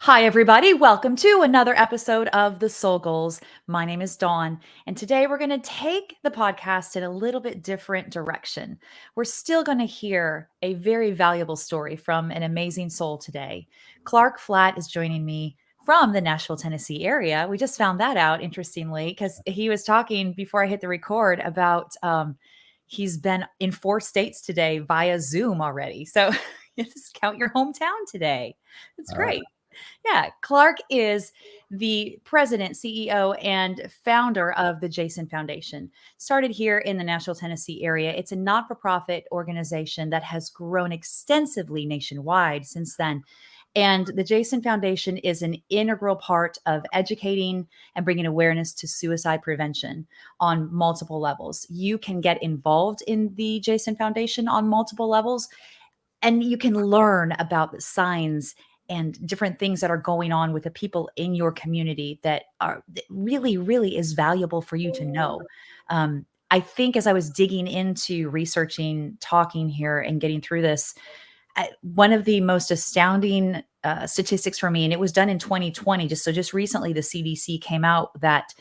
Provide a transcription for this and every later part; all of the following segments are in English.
Hi, everybody. Welcome to another episode of The Soul Goals. My name is Dawn, and today we're going to take the podcast in a little bit different direction. We're still going to hear a very valuable story from an amazing soul today. Clark Flatt is joining me from the Nashville, Tennessee area. We just found that out, interestingly, because he was talking before I hit the record about he's been in 4 states today via Zoom already. So you just count your hometown today. It's All right. great. Yeah, Clark is the president, CEO, and founder of the Jason Foundation. Started here in the Nashville, Tennessee area. It's a not for profit organization that has grown extensively nationwide since then. And the Jason Foundation is an integral part of educating and bringing awareness to suicide prevention on multiple levels. You can get involved in the Jason Foundation on multiple levels, and you can learn about the signs and different things that are going on with the people in your community that really is valuable for you to know. I think as I was digging into researching, talking here, and getting through this, one of the most astounding statistics for me, and it was done in 2020, just recently, the CDC came out that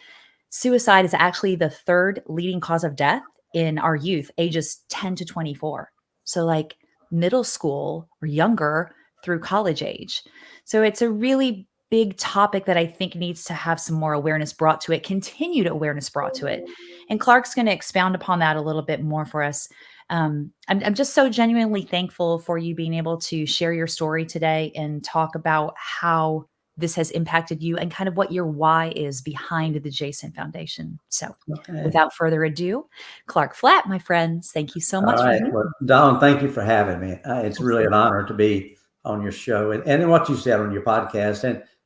suicide is actually the third leading cause of death in our youth, ages 10 to 24. So, like middle school or younger through college age. So, it's a really big topic that I think needs to have some more awareness brought to it, continued awareness brought to it. And Clark's going to expound upon that a little bit more for us. I'm just so genuinely thankful for you being able to share your story today and talk about how this has impacted you and kind of what your why is behind the Jason Foundation. So, Okay. without further ado, Clark Flatt, my friends, thank you so All much for right. being Well, here. Don, thank you for having me. It's really an Absolutely. honor to be on your show and what you said on your podcast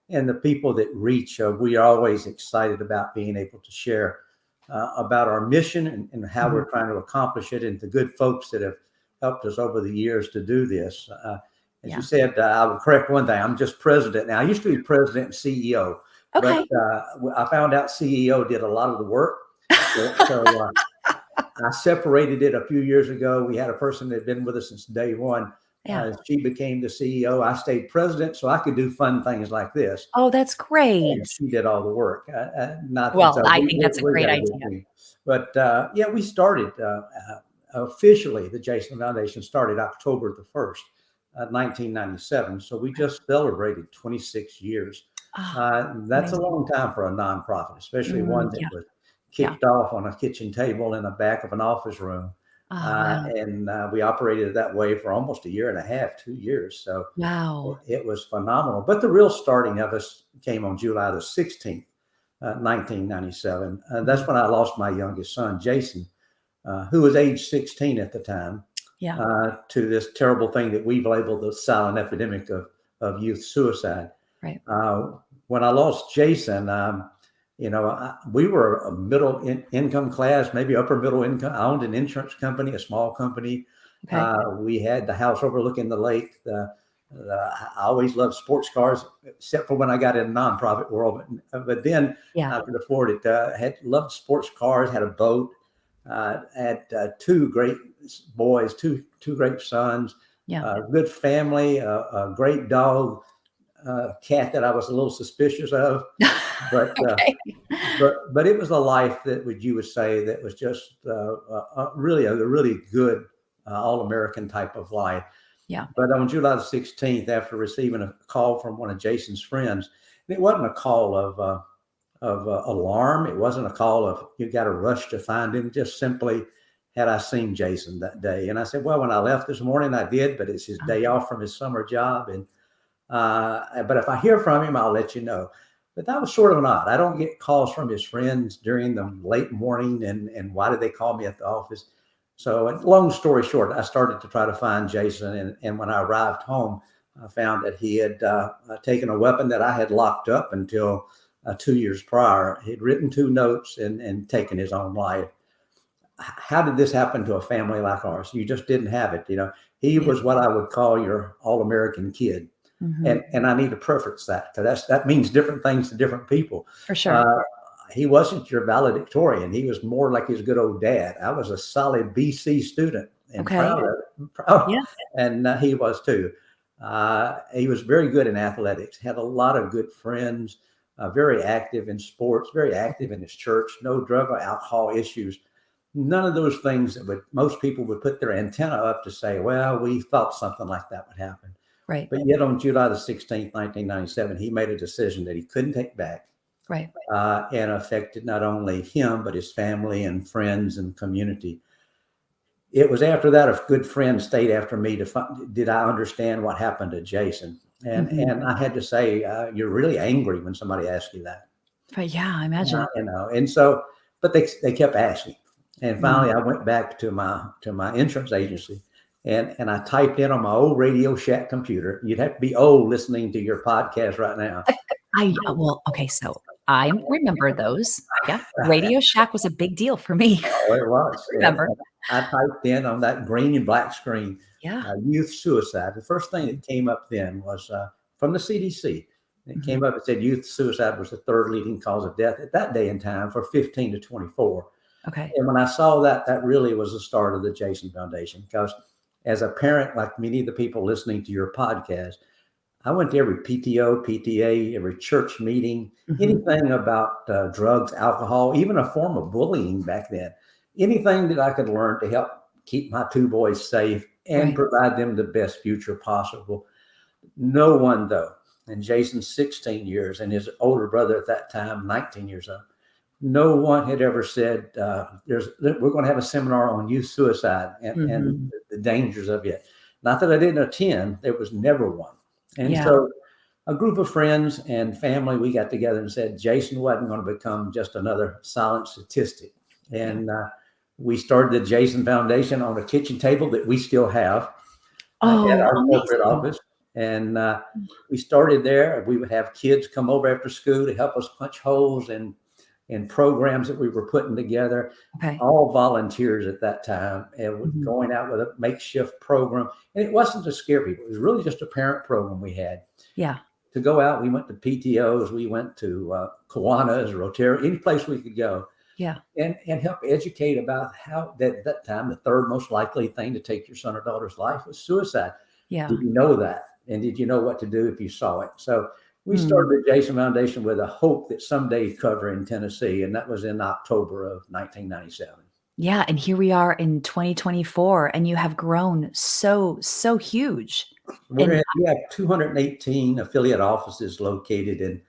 and the people that reach. We are always excited about being able to share about our mission and how Mhm. we're trying to accomplish it and the good folks that have helped us over the years to do this. As you Yeah. said, I would correct one thing. I'm just president now. I used to be president and CEO, but Okay. I found out CEO did a lot of the work. So I separated it a few years ago. We had a person that had been with us since day one. Yeah. She became the CEO. I stayed president so I could do fun things like this. Oh, that's And great. she did all the work. Not that Well, I think that's a we great got a good idea. team. But yeah, we started officially, the Jason Foundation started October the 1st, 1997. So we just celebrated 26 years. Oh, That's a amazing. long time for a nonprofit, especially one that Yeah. was Yeah. kicked off on a kitchen table in the back of an office room. Oh, wow. And we operated that way for almost a year and a half, 2 years. So Wow. it was phenomenal. But the real starting of us came on July the 16th, 1997. That's Mhm. when I lost my youngest son, Jason, who was age 16 at the time, Yeah. to this terrible thing that we've labeled the silent epidemic of youth suicide. Right. Uh, when I lost Jason, we were a income class, maybe upper middle income. I owned an insurance company, a small company. Okay. We had the house overlooking the lake. I always loved sports cars, except for when I got in the nonprofit world. But then Yeah. I could afford it. Had loved sports cars, had a boat, had 2 great boys, two great sons, Yeah. good family, a great dog, cat that I was a little suspicious of, but Okay. it was a life that you would say that was just really a really good all American type of life. Yeah. But on July the 16th, after receiving a call from one of Jason's friends, and it wasn't a call of alarm. It wasn't a call of you got to rush to find him. Just simply, had I seen Jason that day? And I said, well, when I left this morning, I did, but it's his Oh, day off from his summer job, and but if I hear from him, I'll let you know. But that was sort of an odd. I don't get calls from his friends during the late morning, and why did they call me at the office? So, long story short, I started to try to find Jason, and when I arrived home, I found that he had taken a weapon that I had locked up until 2 years prior. He'd written 2 notes and taken his own life. How did this happen to a family like ours? You just didn't have it. He yeah. was what I would call your all-American kid. Mhm. And I need to preface that because that means different things to different people. For sure. Uh, he wasn't your valedictorian. He was more like his good old dad. I was a solid BC student and proud Okay. of it. Proud, Yeah. and he was too. He was very good in athletics, had a lot of good friends, very active in sports, very active in his church, no drug or alcohol issues. None of those things that most people would put their antenna up to say, well, we thought something like that would happen. Right. But yet on July the 16th, 1997, he made a decision that he couldn't take back. Right. And affected not only him, but his family and friends and community. It was after that a good friend stayed after me to find, did I understand what happened to Jason? And I had to say, you're really angry when somebody asks you that. Right. Yeah, I imagine. And so, but they kept asking. And finally, I went back to my insurance agency, and I typed in on my old Radio Shack computer. You'd have to be old listening to your podcast right now. Okay, so I remember those. Yeah, Radio Shack was a big deal for me. Oh, it was. Remember? I typed in on that green and black screen, youth suicide. The first thing that came up then was from the CDC. It came up and said youth suicide was the third leading cause of death at that day and time for 15 to 24. Okay. And when I saw that, that really was the start of the Jason Foundation, because as a parent, like many of the people listening to your podcast, I went to every PTO, PTA, every church meeting, anything about drugs, alcohol, even a form of bullying back then, anything that I could learn to help keep my two boys safe and provide them the best future possible. No one, though, in Jason's 16 years and his older brother at that time, 19 years old, no one had ever said, we're going to have a seminar on youth suicide and the dangers of it. Not that I didn't attend, there was never one. And so a group of friends and family, we got together and said, Jason wasn't going to become just another silent statistic. And we started the Jason Foundation on a kitchen table that we still have at our corporate office. And we started there. We would have kids come over after school to help us punch holes in programs that we were putting together, all volunteers at that time, and going out with a makeshift program. And it wasn't to scare people. It was really just a parent program we had. Yeah. To go out, we went to PTOs, we went to Kiwanis, Rotary, any place we could go. Yeah. And help educate about how that time, the third most likely thing to take your son or daughter's life was suicide. Yeah. Did you know that? And did you know what to do if you saw it? So we started the Jason Foundation with a hope that someday cover in Tennessee. And that was in October of 1997. Yeah. And here we are in 2024, and you have grown so huge. We have 218 affiliate offices located in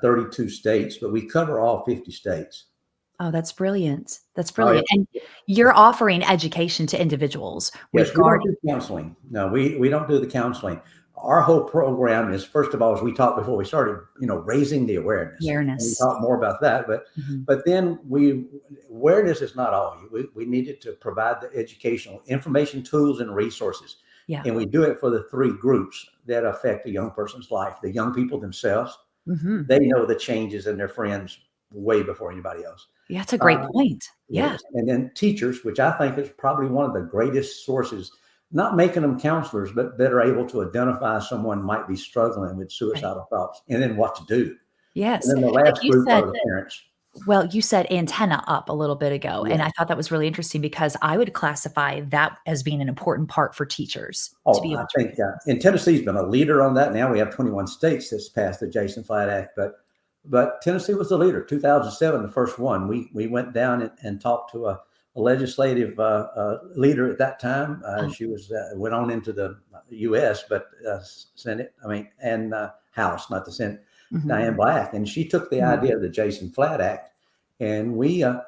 32 states, but we cover all 50 states. Oh, that's brilliant. That's brilliant. And you're offering education to individuals. Yes, we don't do counseling. No, we don't do the counseling. Our whole program is, first of all, as we talked before we started, raising the awareness. And we talk more about that, but then awareness is not all. We needed to provide the educational information, tools, and resources. Yeah. And we do it for the three groups that affect a young person's life. The young people themselves, they know the changes in their friends way before anybody else. Yeah, that's a great point. Yeah. And then teachers, which I think is probably one of the greatest sources, not making them counselors, but that are able to identify someone might be struggling with suicidal thoughts and then what to do. Yes. And then the last group are the parents. Well, you said antenna up a little bit ago, and I thought that was really interesting because I would classify that as being an important part for teachers. To be able I think and Tennessee's been a leader on that. Now we have 21 states that's passed the Jason Flatt Act, but Tennessee was the leader. 2007, the first one. We went down and talked to a legislative leader at that time. She was went on into the U.S., but Senate, and House, not the Senate. Diane Black, and she took the idea of the Jason Flatt Act, and we got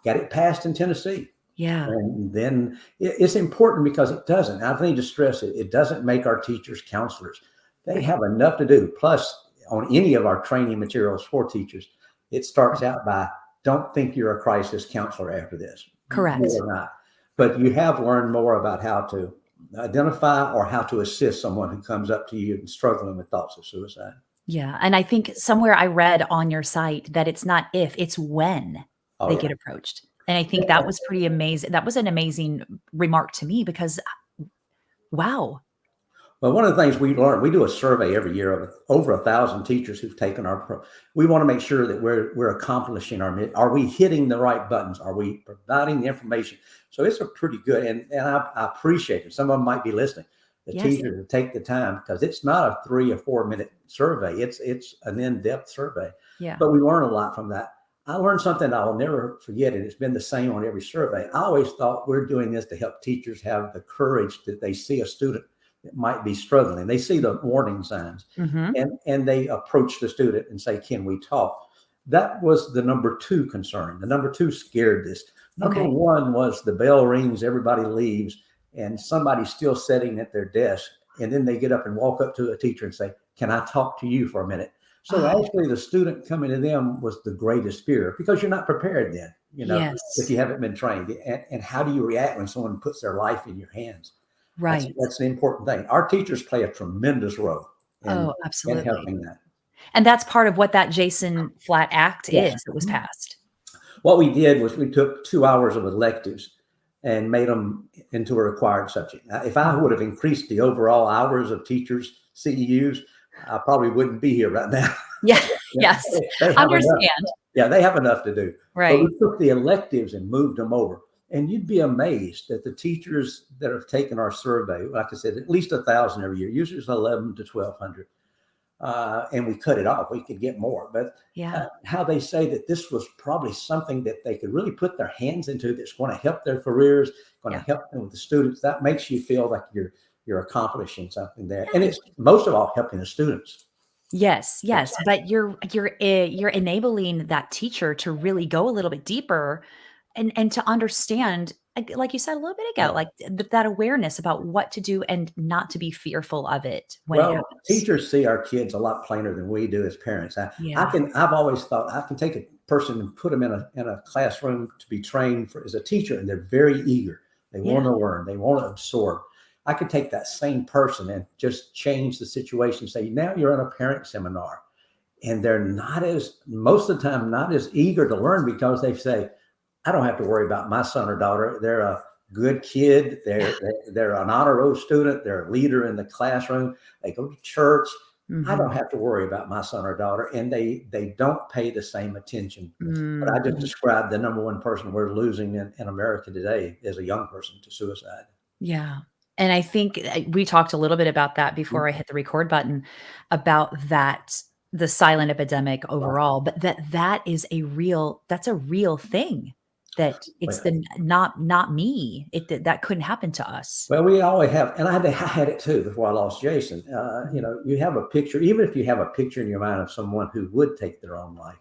it passed in Tennessee. Yeah, and then it's important because it doesn't. I need to stress it. It doesn't make our teachers counselors. They have enough to do. Plus, on any of our training materials for teachers, it starts out by don't think you're a crisis counselor after this. Correct. You're not, but you have learned more about how to identify or how to assist someone who comes up to you and struggling with thoughts of suicide. Yeah. And I think somewhere I read on your site that it's not if, it's when they get approached. And I think that was pretty amazing. That was an amazing remark to me because, wow. Well, one of the things we learned, we do a survey every year of over 1,000 teachers who've taken we want to make sure that we're accomplishing are we hitting the right buttons? Are we providing the information? So it's a pretty good, and I appreciate it. Some of them might be listening. the Yes. teacher to take the time, because it's not a 3 or 4 minute survey. It's an in-depth survey, Yeah. but we learn a lot from that. I learned something I will never forget, and it's been the same on every survey. I always thought we're doing this to help teachers have the courage that they see a student that might be struggling. They see the warning signs, Mm-hmm. and they approach the student and say, "Can we talk?" That was the number two concern. The number two scared this. Number Okay. one was the bell rings, everybody leaves, and somebody's still sitting at their desk. And then they get up and walk up to a teacher and say, "Can I talk to you for a minute?" So Oh, actually, the student coming to them was the greatest fear, because you're not prepared then, if yes. you haven't been trained. And how do you react when someone puts their life in your hands? That's Right. that's the important thing. Our teachers play a tremendous role Oh, in absolutely. helping that. And that's part of what that Jason Flatt Act Yeah. is that was passed. What we did was we took 2 hours of electives and made them into a required subject. Now, if I would have increased the overall hours of teachers, CEUs, I probably wouldn't be here right now. Yeah. Yeah, Yes. they have enough. Understand. Yeah, they have enough to do. But we Right. took the electives and moved them over. And you'd be amazed that the teachers that have taken our survey, like I said, at least 1,000 every year, usually it's 11 to 1,200. And we cut it off. We could get more. But Yeah. how they say that this was probably something that they could really put their hands into, that's going to help their careers, going Yeah. to help them with the students. That makes you feel like you're accomplishing something there. And Yeah. it's most of all helping the students. Yes, yes, but you're enabling that teacher to really go a little bit deeper and to understand, like you said a little bit ago, Yeah. like that awareness about what to do and not to be fearful of it when it Well, happens. teachers see our kids a lot plainer than we do as parents. Yeah. I've always thought I can take a person and put them in a classroom to be trained for as a teacher, and they're very eager. They Yeah. want to learn. They want to absorb. I could take that same person and just change the situation. Say, now you're in a parent seminar, and they're not as most of the time not as eager to learn, because they say, "I don't have to worry about my son or daughter. They're a good kid. Yeah. They're an honor roll student. They're a leader in the classroom. They go to church. I don't Mhm. have to worry about my son or daughter." And they don't pay the same attention. But I just Mhm. described the number one person we're losing in America today as a young person to suicide. Yeah. And I think we talked a little bit about that Mhm. before I hit the record button, about that, the silent epidemic Right. overall, but that's a real thing, that it's Well, the not me. That couldn't happen to us. Well, we always have, and I had it too before I lost Jason. Mhm. You have a picture, even if you have a picture in your mind of someone who would take their own life,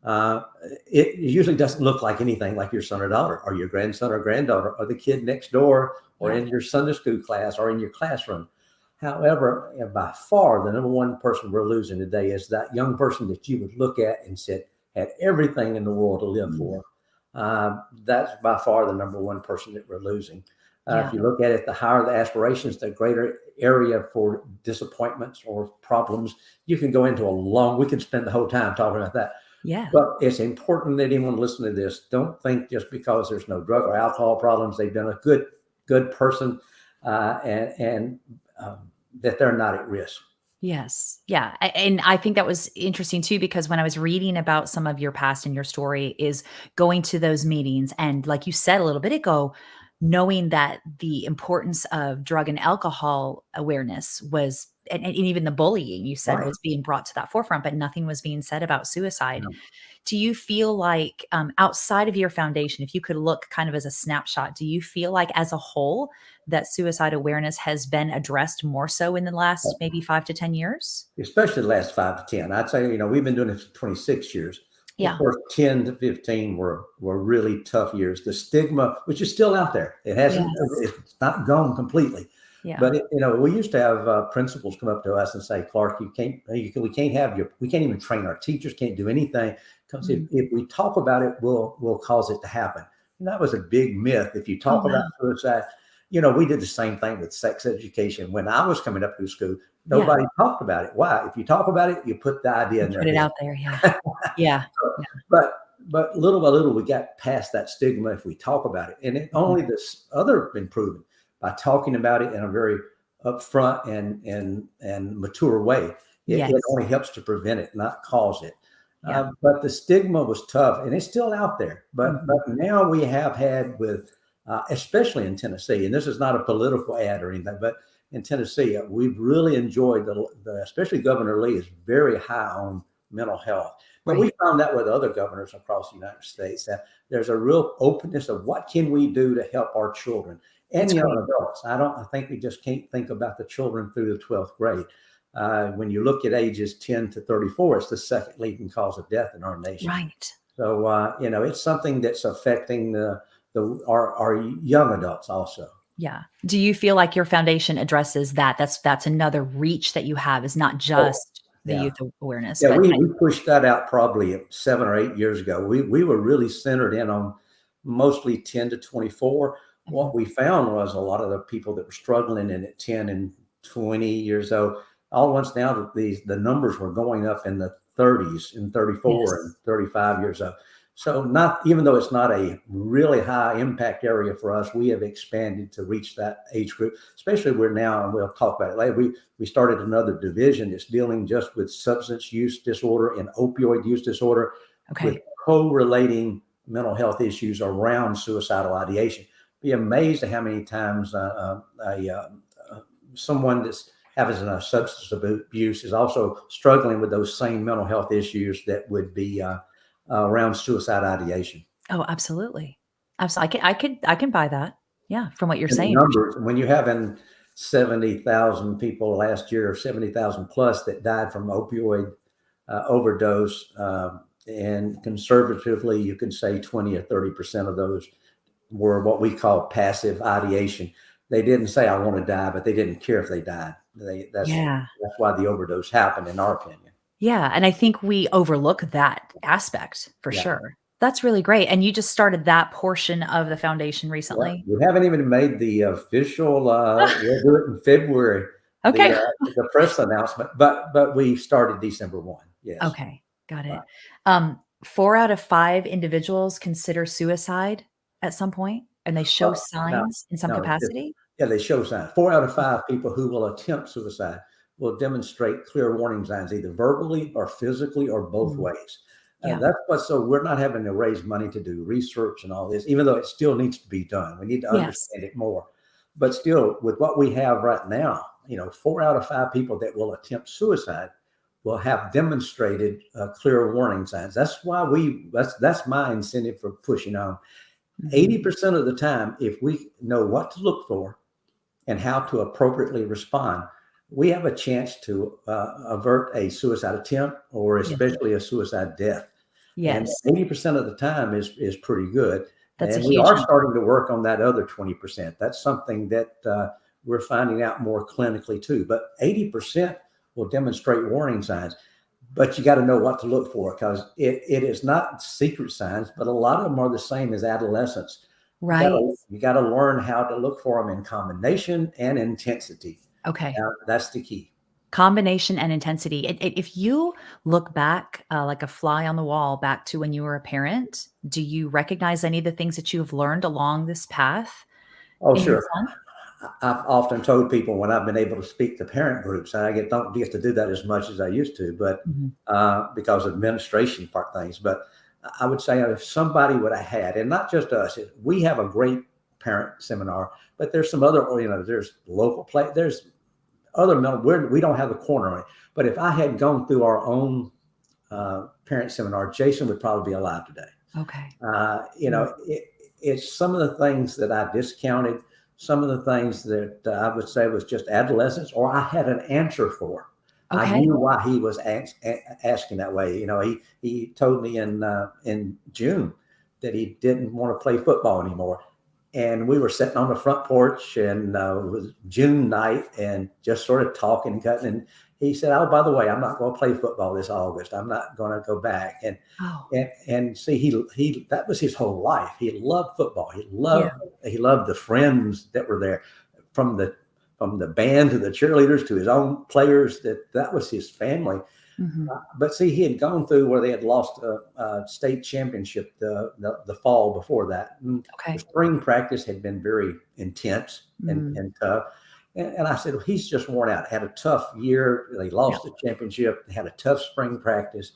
uh, it usually doesn't look like anything like your son or daughter, or your grandson or granddaughter, or the kid next door, or Yeah. in your Sunday school class, or in your classroom. However, by far, the number one person we're losing today is that young person that you would look at and said had everything in the world to live Mm. for. That's by far the number one person that we're losing. If Yeah. you look at it, the higher the aspirations, the greater area for disappointments or problems. You can go into we can spend the whole time talking about that. Yeah. But it's important that anyone listening to this don't think just because there's no drug or alcohol problems, they've been a good person, and that they're not at risk. Yes. Yeah. And I think that was interesting too, because when I was reading about some of your past and your story, is going to those meetings. And like you said a little bit ago, knowing that the importance of drug and alcohol awareness was, and even the bullying you said Right. was being brought to that forefront, but nothing was being said about suicide. Yeah. Do you feel like, outside of your foundation, if you could look kind of as a snapshot, do you feel like as a whole that suicide awareness has been addressed more so in the last maybe 5 to 10 years? Especially the last 5 to 10. I'd say, we've been doing this for 26 years. The Yeah. first 10 to 15 were really tough years. The stigma, which is still out there, Yes. it's not gone completely. Yeah. But we used to have principals come up to us and say, "Clark, we can't we can't even train our teachers, can't do anything, because Mm. if we talk about it, we'll cause it to happen." And that was a big myth. If you Oh, talk about wow. suicide, we did the same thing with sex education. When I was coming up through school, Yeah. nobody talked about it. Why? If you talk about it, you put the idea You in their put it head. out there. Yeah. Yeah. Yeah. But little by little, we got past that stigma if we talk about it, and Mhm. only this other improvement by talking about it in a very upfront and mature way. It Yes. only helps to prevent it, not cause it. Yeah. But the stigma was tough, and it's still out there. But Mhm. now we have had especially in Tennessee, and this is not a political ad or anything, but in Tennessee, we've really enjoyed especially Governor Lee is very high on mental health. But we Right. found that with other governors across the United States that there's a real openness of what can we do to help our children and That's young great. adults. I think we just can't think about the children through the 12th grade. When you look at ages 10 to 34, it's the second leading cause of death in our nation. Right. So, it's something that's affecting our young adults also. Yeah. Do you feel like your foundation addresses that? That's another reach that you have, is not Oh, just the yeah. youth awareness, Yeah, but we pushed that out probably 7 or 8 years ago. We were really centered in on mostly 10 to 24. Mhm. What we found was a lot of the people that were struggling in at 10 and 20 years old, all at once now that the numbers were going up in the 30s and 34 and Yes. 35 years old. So not even though it's not a really high impact area for us, we have expanded to reach that age group, especially we're now, and we'll talk about it later. We started another division that's dealing just with substance use disorder and opioid use disorder with Okay. correlating mental health issues around suicidal ideation. Be amazed at how many times someone that's having a substance abuse is also struggling with those same mental health issues that would be around suicide ideation. Oh, absolutely. Absolutely. I can buy that. Yeah, from what you're And the saying for sure. numbers, when you're having 70,000 people last year, or 70,000 plus that died from opioid overdose, and conservatively, you can say 20 or 30% of those were what we call passive ideation. They didn't say, I want to die, but they didn't care if they died. Yeah. That's why the overdose happened, in our opinion. Yeah, and I think we overlook that aspect for Yeah. sure. That's really great, and you just started that portion of the foundation Yeah, recently? we haven't even made the official, we'll do it in February, Okay. the press announcement, but we started December 1. Yes. Okay, got Right. it. 4 out of 5 individuals consider suicide at some point, and they show No, signs in some no, it's different. capacity? Yeah, they show signs. 4 out of 5 people who will attempt suicide will demonstrate clear warning signs, either verbally or physically or both Mm, ways. yeah. That's what, so we're not having to raise money to do research and all this, even though it still needs to be done. We need to Yes. understand it more. But still, with what we have right now, 4 out of 5 people that will attempt suicide will have demonstrated clear warning signs. That's why that's my incentive for pushing on. Mhm. 80% of the time, if we know what to look for and how to appropriately respond, we have a chance to avert a suicide attempt or Yes. especially a suicide death. And Yes. 80% of the time is pretty good. That's a And we huge are number. starting to work on that other 20%. That's something that we're finding out more clinically too. But 80% will demonstrate warning signs. But you got to know what to look for, because it is not secret signs, but a lot of them are the same as adolescence. Right. You got to learn how to look for them in combination and intensity. Okay. That's the key. Combination and intensity. If you look back, like a fly on the wall, back to when you were a parent, do you recognize any of the things that you've learned along this path Oh, in your sure. son? I've often told people when I've been able to speak to parent groups, and don't get to do that as much as I used to, but Mhm. because of administration part things. But I would say if somebody would have had, and not just us, we have a great parent seminar, but there's some other, there's local play, there's other mental. We don't have the corner on it. But if I had gone through our own parent seminar, Jason would probably be alive today. Okay. Uh, you Mm. know, it, it's some of the things that I discounted, some of the things that I would say was just adolescence, or I had an answer for. I Okay. knew why he was asking that way. He told me in June that he didn't want to play football anymore, and we were sitting on the front porch, and it was June night, and just sort of talking and cutting. And he said, "Oh, by the way, I'm not going to play football this August. I'm not going to go back." Oh, And see, he that was his whole life. He loved football. yeah. He loved the friends that were there, from the band to the cheerleaders to his own players. That was his family. Mhm. But see, he had gone through where they had lost a state championship the fall before that. And the Okay. spring practice had been very intense Mm. and tough. And I said, well, he's just worn out. Had a tough year. They Yeah. lost the championship. Had a tough spring practice.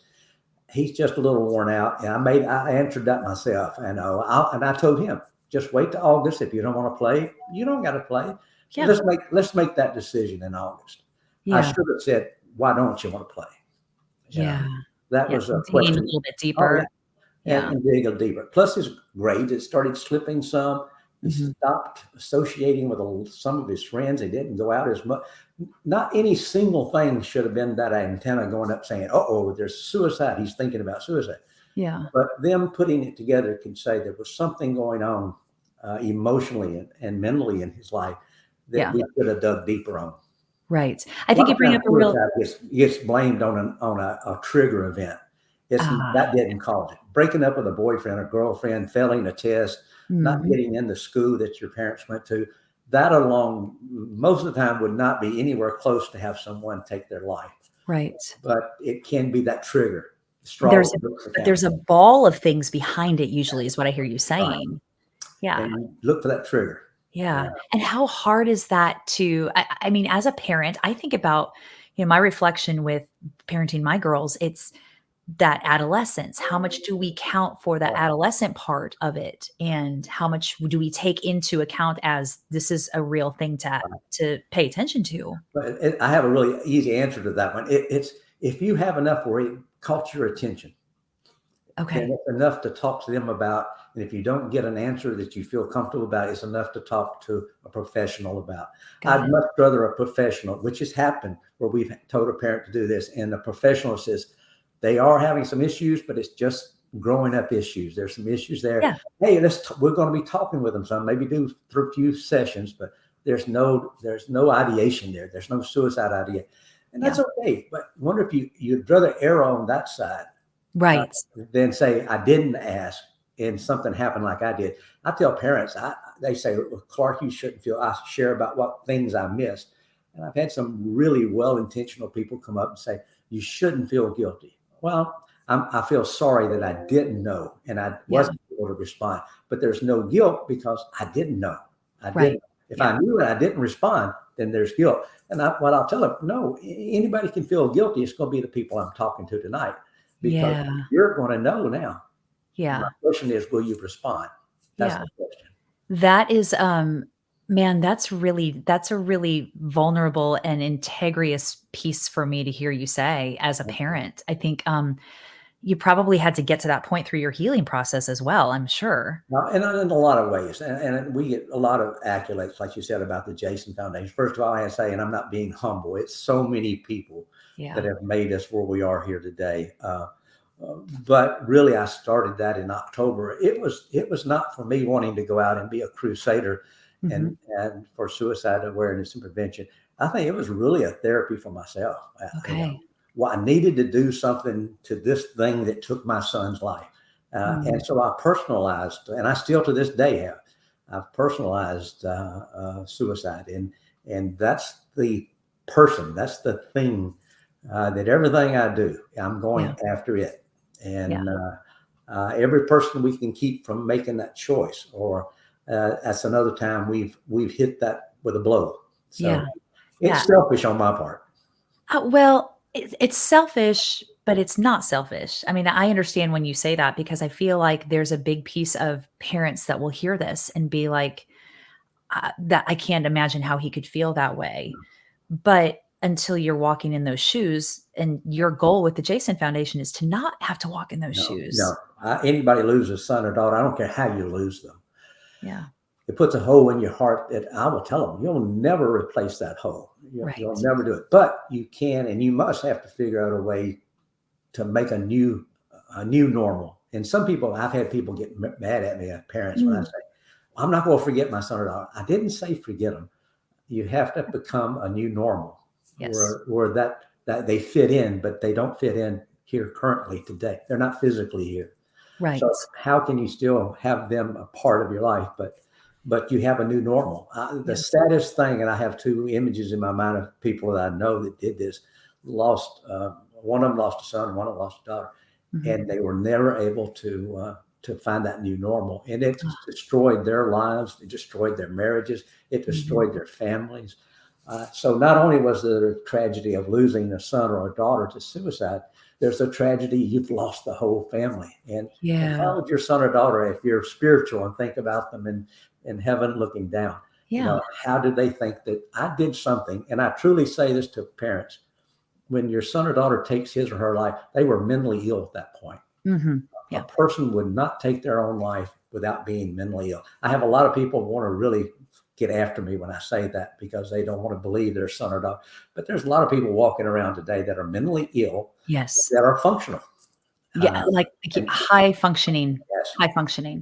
He's just a little worn out. And I answered that myself. And I told him, just wait till August. If you don't want to play, you don't got to play. Yeah. Let's make that decision in August. I Yeah. should have said, why don't you want to play? You know, Yeah. that Yeah. was a Digging a question. little bit Oh yeah, deeper. Yeah. and dig a deeper. Plus, his grades, it started slipping some. He Mhm. stopped associating with some of his friends. He didn't go out as much. Not any single thing should have been that antenna going up saying, "Oh, there's suicide. He's thinking about suicide." Yeah. But them putting it together can say there was something going on emotionally and mentally in his life that Yeah. we could have dug deeper on. Right. A I think lot you of bring times up a real suicide gets blamed on a trigger event. ah. That didn't cause it. Breaking up with a boyfriend or girlfriend, failing a test, not Mhm. getting in the school that your parents went to, that alone, most of the time, would not be anywhere close to have someone take their life. Right. But it can be that trigger. Straw There's that breaks the but camel's there's a back. ball of things behind it usually is what I hear you Right. saying. Yeah. And you look for that trigger. Yeah. Yeah. And how hard is that to I mean, as a parent, I think about, my reflection with parenting my girls, it's that adolescence. How much do we count for that adolescent part of it? And how much do we take into account as this is a real thing to pay attention to? But I have a really easy answer to that one. It's if you have enough where it caught your attention, then Okay. it's enough to talk to them about. And if you don't get an answer that you feel comfortable about, it's enough to talk to a professional about. Got I'd it. much rather a professional, which has happened where we've told a parent to do this, and the professional says they are having some issues, but it's just growing up issues. There's some issues there. Yeah. Hey, we're going to be talking with them some, maybe do through a few sessions, but there's no ideation there. There's no suicide idea, and that's Yeah. okay. But I wonder if you'd rather err on that side Right. than say I didn't ask and something happened like I did. I tell parents, they say, well, Clark, you shouldn't feel. I share about what things I missed, and I've had some really well-intentional people come up and say you shouldn't feel guilty. Well, I feel sorry that I didn't know and I Yeah. wasn't able to respond, but there's no guilt because I didn't know. I Right. didn't. If Yeah. I knew and I didn't respond, then there's guilt. And what I'll tell them, no, anybody can feel guilty. It's going to be the people I'm talking to tonight because Yeah. you're going to know now. My Yeah. question is, will you respond? That's Yeah. the question. That is, man, that's a really vulnerable and integrous piece for me to hear you say as a parent. I think, you probably had to get to that point through your healing process as well, I'm sure. And in a lot of ways, and we get a lot of accolades, like you said, about the Jason Foundation. First of all, I say, and I'm not being humble, it's so many people that Yeah. have made us where we are here today. But really, I started that in October. It was not for me wanting to go out and be a crusader Mhm. and for suicide awareness and prevention. I think it was really a therapy for myself. Okay. Well, I needed to do something to this thing that took my son's life. Mm. And so I personalized, and I still to this day have. I've personalized suicide, and that's the person, that's the thing that everything I do, I'm going Yeah. after it, Yeah. and every person we can keep from making that choice, or that's another time we've hit that with a blow. Yeah. So Yeah. it's selfish on my part. Well, it's selfish, but it's not selfish. I mean, I understand when you say that because I feel like there's a big piece of parents that will hear this and be like, that I can't imagine how he could feel that way. But until you're walking in those shoes, and your goal with the Jason Foundation is to not have to walk in those No, shoes. no. Anybody loses a son or daughter, I don't care how you lose them. Yeah. It puts a hole in your heart that I will tell them you'll never replace that hole. You'll Right. never do it, but you can, and you must have to figure out a way to make a new normal. And some people, I've had people get mad at me, parents, when I Mm. say, I'm not going to forget my son or daughter. I didn't say forget them. You have to become a new normal Yes. where that they fit in, but they don't fit in here currently today. They're not physically here. So Right. how can you still have them a part of your life, but you have a new normal? The Yes. saddest thing, and I have two images in my mind of people that I know that did this, lost one of them lost a son, one of them lost a daughter, Mhm. and they were never able to find that new normal, and it destroyed their lives, it destroyed their marriages, it Mhm. destroyed their families. So not only was there a tragedy of losing a son or a daughter to suicide, there's a tragedy you've lost the whole family. And Yeah. how would your son or daughter, if you're spiritual and think about them in heaven looking down, Yeah. How did they think that I did something? And I truly say this to parents: when your son or daughter takes his or her life, they were mentally ill at that point. A Yeah. person would not take their own life without being mentally ill. I have a lot of people want to really get after me when I say that, because they don't want to believe their son or daughter. But there's a lot of people walking around today that are mentally ill, Yes. that are functional. Yeah. Like And yes, high functioning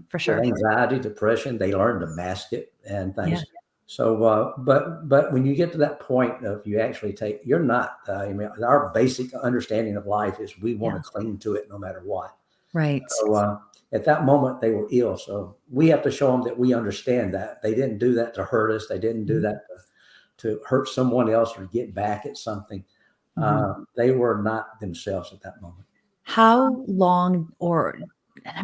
for with sure. anxiety, depression, they learn to mask it and Yeah. things. So, but when you get to that point of you actually take, you're not. I mean, our basic understanding of life is we want Yeah. to cling to it no matter what. Right. So at that moment, they were ill. So we have to show them that we understand that they didn't do that to hurt us. They didn't do Mhm. that to hurt someone else or get back at something. Mhm. They were not themselves at that moment. How long, or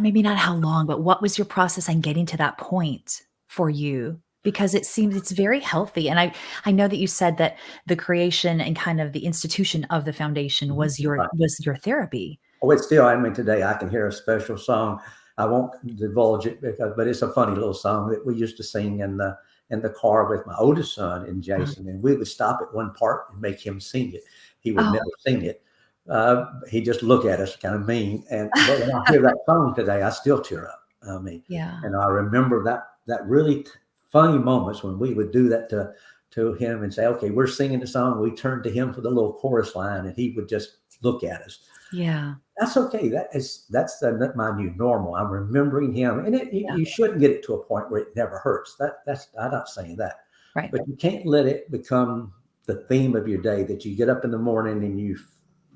maybe not how long, but what was your process on getting to that point for you? Because it seems it's very healthy, and I know that you said that the creation and kind of the institution of the foundation Mhm. Right. was your therapy. Oh, it's still, I mean, today I can hear a special song. I won't divulge it but it's a funny little song that we used to sing in the car with my oldest son and Uh, Jason, and we would stop at one part and make him sing it. He would oh, never sing it. He'd just look at us kind of mean. But when I hear that song today, I still tear up. I mean, yeah. and I remember that really funny moments when we would do that to him and say, okay, we're singing the song. We turned to him for the little chorus line, and he would just look at us. Yeah. That's okay. My new normal. I'm remembering him, and Yeah. you shouldn't get it to a point where it never hurts. That's I'm not saying that, Right. but you can't let it become the theme of your day, that you get up in the morning and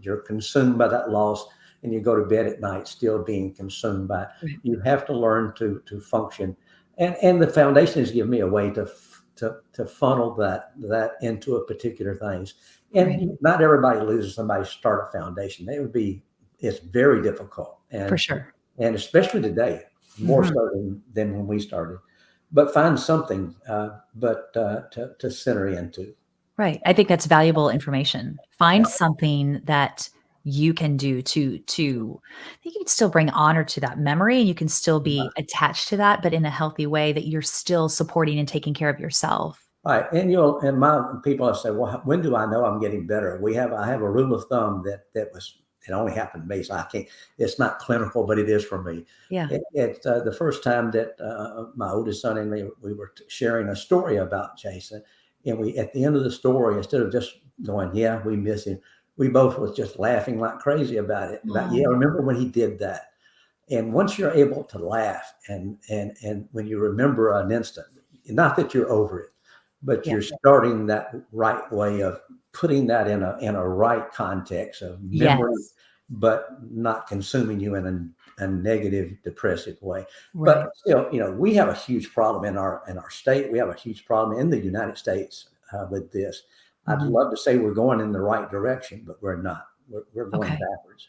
you're consumed by that loss, and you go to bed at night still being consumed by it. Right. You have to learn to function, and the foundation has given me a way to funnel that into a particular things. Right. And not everybody loses somebody to start a foundation. It's very difficult, For and sure. especially today, more Mhm. so than when we started. But find something, to center into. Right. I think that's valuable information. Yeah, Find something that you can do to I think you can still bring honor to that memory, and you can still be attached to that, but in a healthy way that you're still supporting and taking care of yourself. right. And my people have said, well, when do I know I'm getting better? I have a rule of thumb it only happened to me, so I can't. It's not clinical, but it is for me. Yeah. The first time that my oldest son and me we were sharing a story about Jason, and we at the end of the story, instead of just going, "Yeah, we miss him," we both was just laughing like crazy about it. About, yeah, Oh, remember when he did that? And once you're able to laugh, and when you remember an instant, not that you're over it, but yeah. you're starting that right way of putting that in a right context of memory, Yes. but not consuming you in a negative, depressive way. But Right. still, we have a huge problem in our state. We have a huge problem in the United States with this. I'd Mhm. love to say we're going in the right direction, but we're not. We're going Okay. backwards.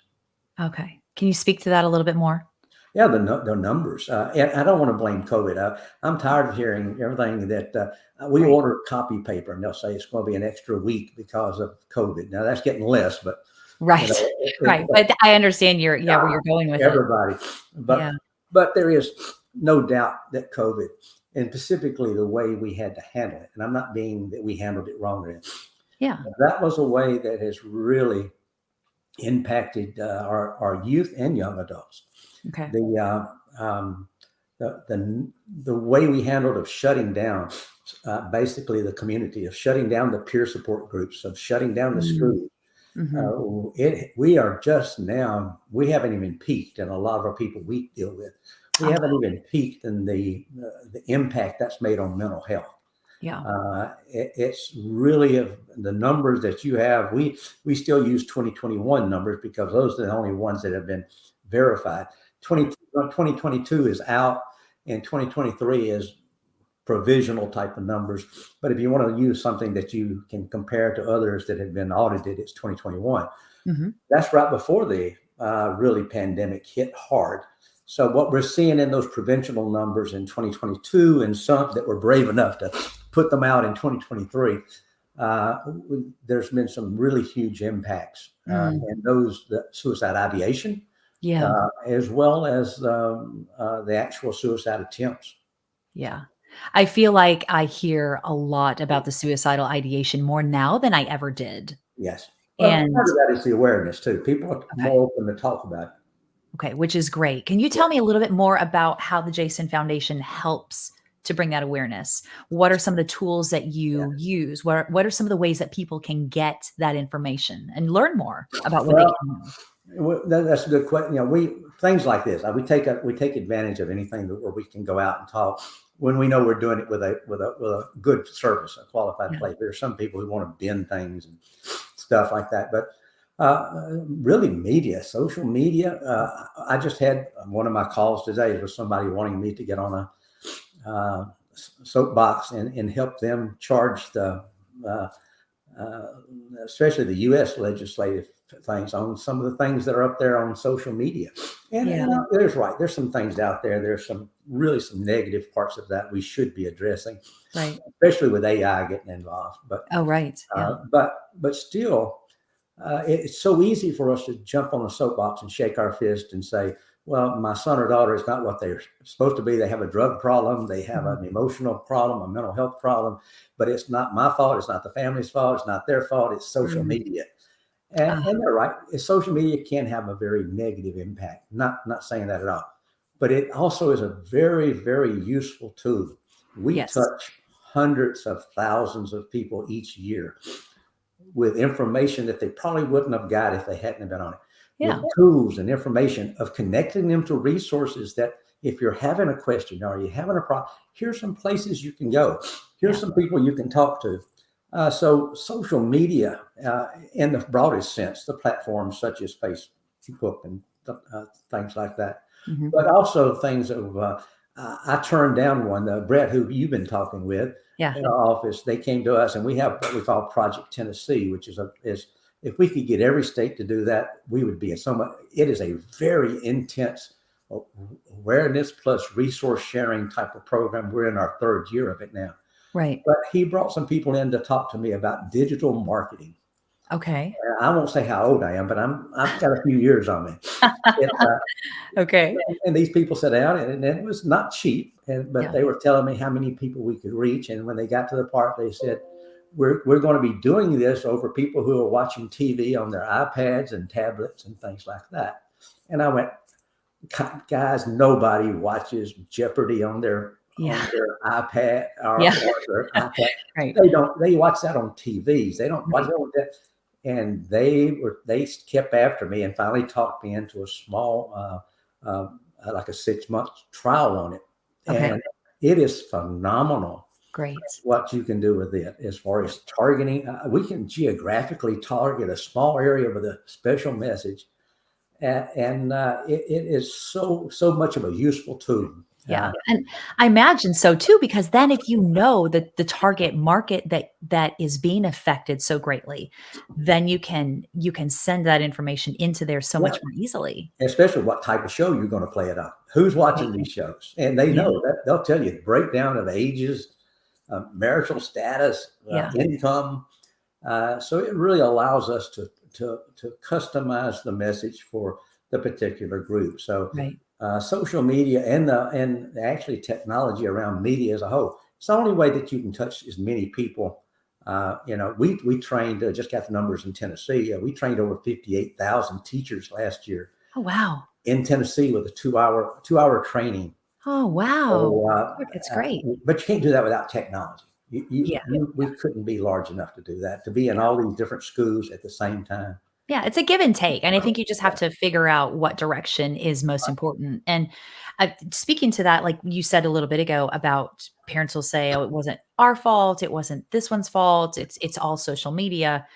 Okay. Can you speak to that a little bit more? Yeah, the numbers. And I don't want to blame COVID. I'm tired of hearing everything that we Right. order copy paper and they'll say it's going to be an extra week because of COVID. Now that's getting less, but you know, Right. Right. But I understand where you're going with it. everybody. Yeah. But there is no doubt that COVID, and specifically the way we had to handle it, and I'm not being that we handled it wrongly. Yeah. That was a way that has really impacted our youth and young adults. Okay. The uh, um, the way we handled of shutting down basically the community, of shutting down the peer support groups, of shutting down the Mm. school. Mhm. We are just now, we haven't even peaked, and a lot of our people we deal with, we Oh, haven't even peaked in the impact that's made on mental health. yeah. It's really the numbers that you have. We still use 2021 numbers because those are the only ones that have been verified. 2022 is out, and 2023 is provisional type of numbers. But if you want to use something that you can compare to others that have been audited, it's 2021. Mhm. That's right before the really pandemic hit hard. So what we're seeing in those provincial numbers in 2022, and some that were brave enough to put them out in 2023, uh, there's been some really huge impacts Mm. in the suicide ideation, Yeah. as well as the actual suicide attempts. Yeah. I feel like I hear a lot about the suicidal ideation more now than I ever did. Yes. Well, And part of that is the awareness too. People are okay. more open to talk about it. Okay, which is great. Can you Yeah. tell me a little bit more about how the Jason Foundation helps to bring that awareness? What are some of the tools that Yeah. you use? What are some of the ways that people can get that information and learn more about what they Well, can know? that's a good question. We things like this. We take advantage of anything where we can go out and talk when we know we're doing it with a good service, a qualified Yeah. place. There are some people who want to bend things and stuff like that, but really, social media. I just had one of my calls today was somebody wanting me to get on a soapbox and help them charge the uh, uh, especially the U.S. legislative things on some of the things that are up there on social media. Yeah. There's some things out there. There's some negative parts of that we should be addressing, Right. especially with AI getting involved. But Oh, right. Yeah. still, it's so easy for us to jump on a soapbox and shake our fist and say, well, my son or daughter is not what they're supposed to be. They have a drug problem. They have Mhm. an emotional problem, a mental health problem, but it's not my fault. It's not the family's fault. It's not their fault. It's social Mhm. media. Ah, And they're right. Social media can have a very negative impact. Not saying that at all, but it also is a very, very useful tool. We yes. touch hundreds of thousands of people each year with information that they probably wouldn't have got if they hadn't been on it, with Yeah. tools and information of connecting them to resources that if you're having a question or you're having a problem, here's some places you can go. Here's Yeah. some people you can talk to. So social media, in the broadest sense, the platforms such as Facebook and things like that, Mhm. but also things of, I turned down one, Brett, who you've been talking with, Yeah. in our office. They came to us, and we have what we call Project Tennessee, which is if we could get every state to do that, we would be in so much. It is a very intense awareness plus resource sharing type of program. We're in our third year of it now. Right. But he brought some people in to talk to me about digital marketing. Okay. I won't say how old I am, but I've got a few years on me. It, Okay. and these people sat down, and it was not cheap, but Yeah. they were telling me how many people we could reach. And when they got to the part, they said, we're going to be doing this over people who are watching TV on their iPads and tablets and things like that. And I went, guys, nobody watches Jeopardy on their Yeah. iPad Yeah. or their iPad. Right. They watch that on TVs. They don't watch Right. it on that. And they kept after me and finally talked me into a small, like a 6 month trial on it. Okay. And it is phenomenal Great. what you can do with it as far as targeting. We can geographically target a small area with a special message, and it is so much of a useful tool. Yeah, and I imagine so too, because then if you know that the target market that is being affected so greatly, then you can send that information into there so Yeah, much more easily. especially what type of show you're going to play it on. Who's watching Right. these shows, and they Yeah, know that they'll tell you the breakdown of ages, marital status, yeah, income. So it really allows us to customize the message for the particular group. So right. social media and actually technology around media as a whole, it's the only way that you can touch as many people. We trained, just got the numbers in Tennessee. We trained over 58,000 teachers last year Oh, wow. in Tennessee with a two hour training. Oh, wow. So, It's great. but you can't do that without technology. Yeah, We couldn't be large enough to do that, to be in yeah. all these different schools at the same time. Yeah, it's a give and take, and I think you just have Yeah. to figure out what direction is most important, and, speaking to that, like you said a little bit ago about parents will say, "Oh, it wasn't our fault, it wasn't this one's fault, it's all social media."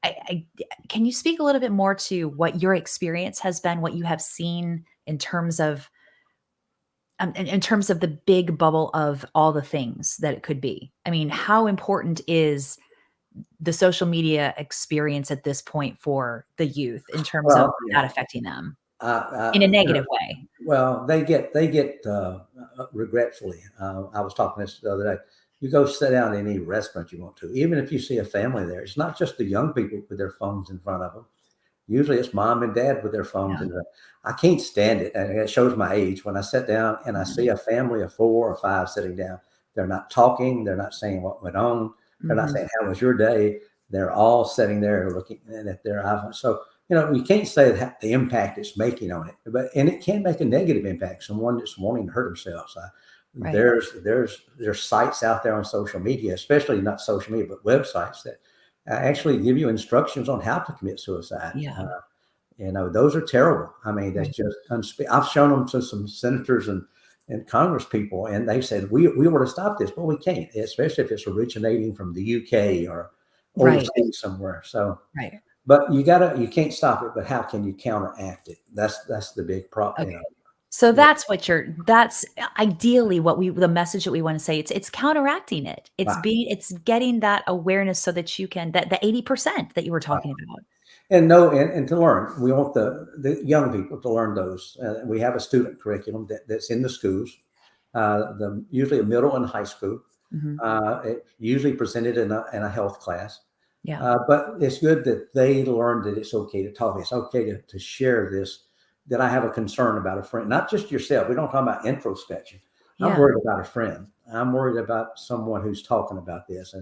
I can you speak a little bit more to what your experience has been, what you have seen in terms of, in terms of the big bubble of all the things that it could be? I mean, how important is the social media experience at this point for the youth in terms of Well, that affecting them in a uh, negative way? well, they get regretfully. I was talking this the other day. You go sit down in any restaurant you want to, even if you see a family there. It's not just the young people with their phones in front of them. Usually, it's mom and dad with their phones Yeah. in front. I can't stand it, and it shows my age when I sit down and I see Mhm. a family of 4 or 5 sitting down They're not talking. They're not saying what went on. They're not Mhm. saying, how was your day? They're all sitting there looking at their iPhone. So, you can't say that the impact it's making on it, and it can make a negative impact. Someone that's wanting to hurt themselves. Right. There's sites out there on social media, especially not social media, but websites that actually give you instructions on how to commit suicide. Yeah. Those are terrible. I mean, that's Right. just I've shown them to some senators and Congress people, and they said we were to stop this, but we can't, especially if it's originating from the UK or Right. overseas somewhere. So, Right. but you can't stop it. But how can you counteract it? That's the big problem. Okay. So that's ideally what the message that we want to say. It's counteracting it. Right, It's getting that awareness so that you can that the 80% that you were right. talking about. And no, and to learn, we want the young people to learn those. We have a student curriculum that's in the schools, usually a middle and high school. Mhm. It's usually presented in a health class. Yeah. But it's good that they learn that it's okay to talk. It's okay to share this, that I have a concern about a friend, not just yourself. We don't talk about introspection. I'm Yeah. worried about a friend. I'm worried about someone who's talking about this.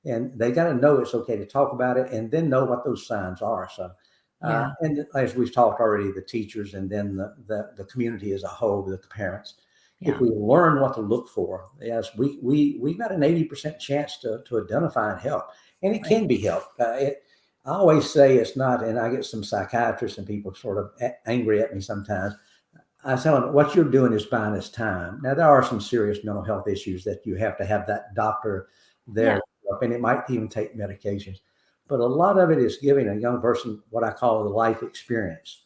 And they got to know it's okay to talk about it and then know what those signs are. So, Yeah. and as we've talked already, the teachers and then the community as a whole, the parents, if Yeah. we learn what to look for, yes, we got an 80% chance to identify and help, and it Right. can be helped. I always say it's not, and I get some psychiatrists and people sort of angry at me sometimes. I tell them what you're doing is buying us time. Now there are some serious mental health issues that you have to have that doctor Yeah. there, and it might even take medications. But a lot of it is giving a young person what I call the life experience.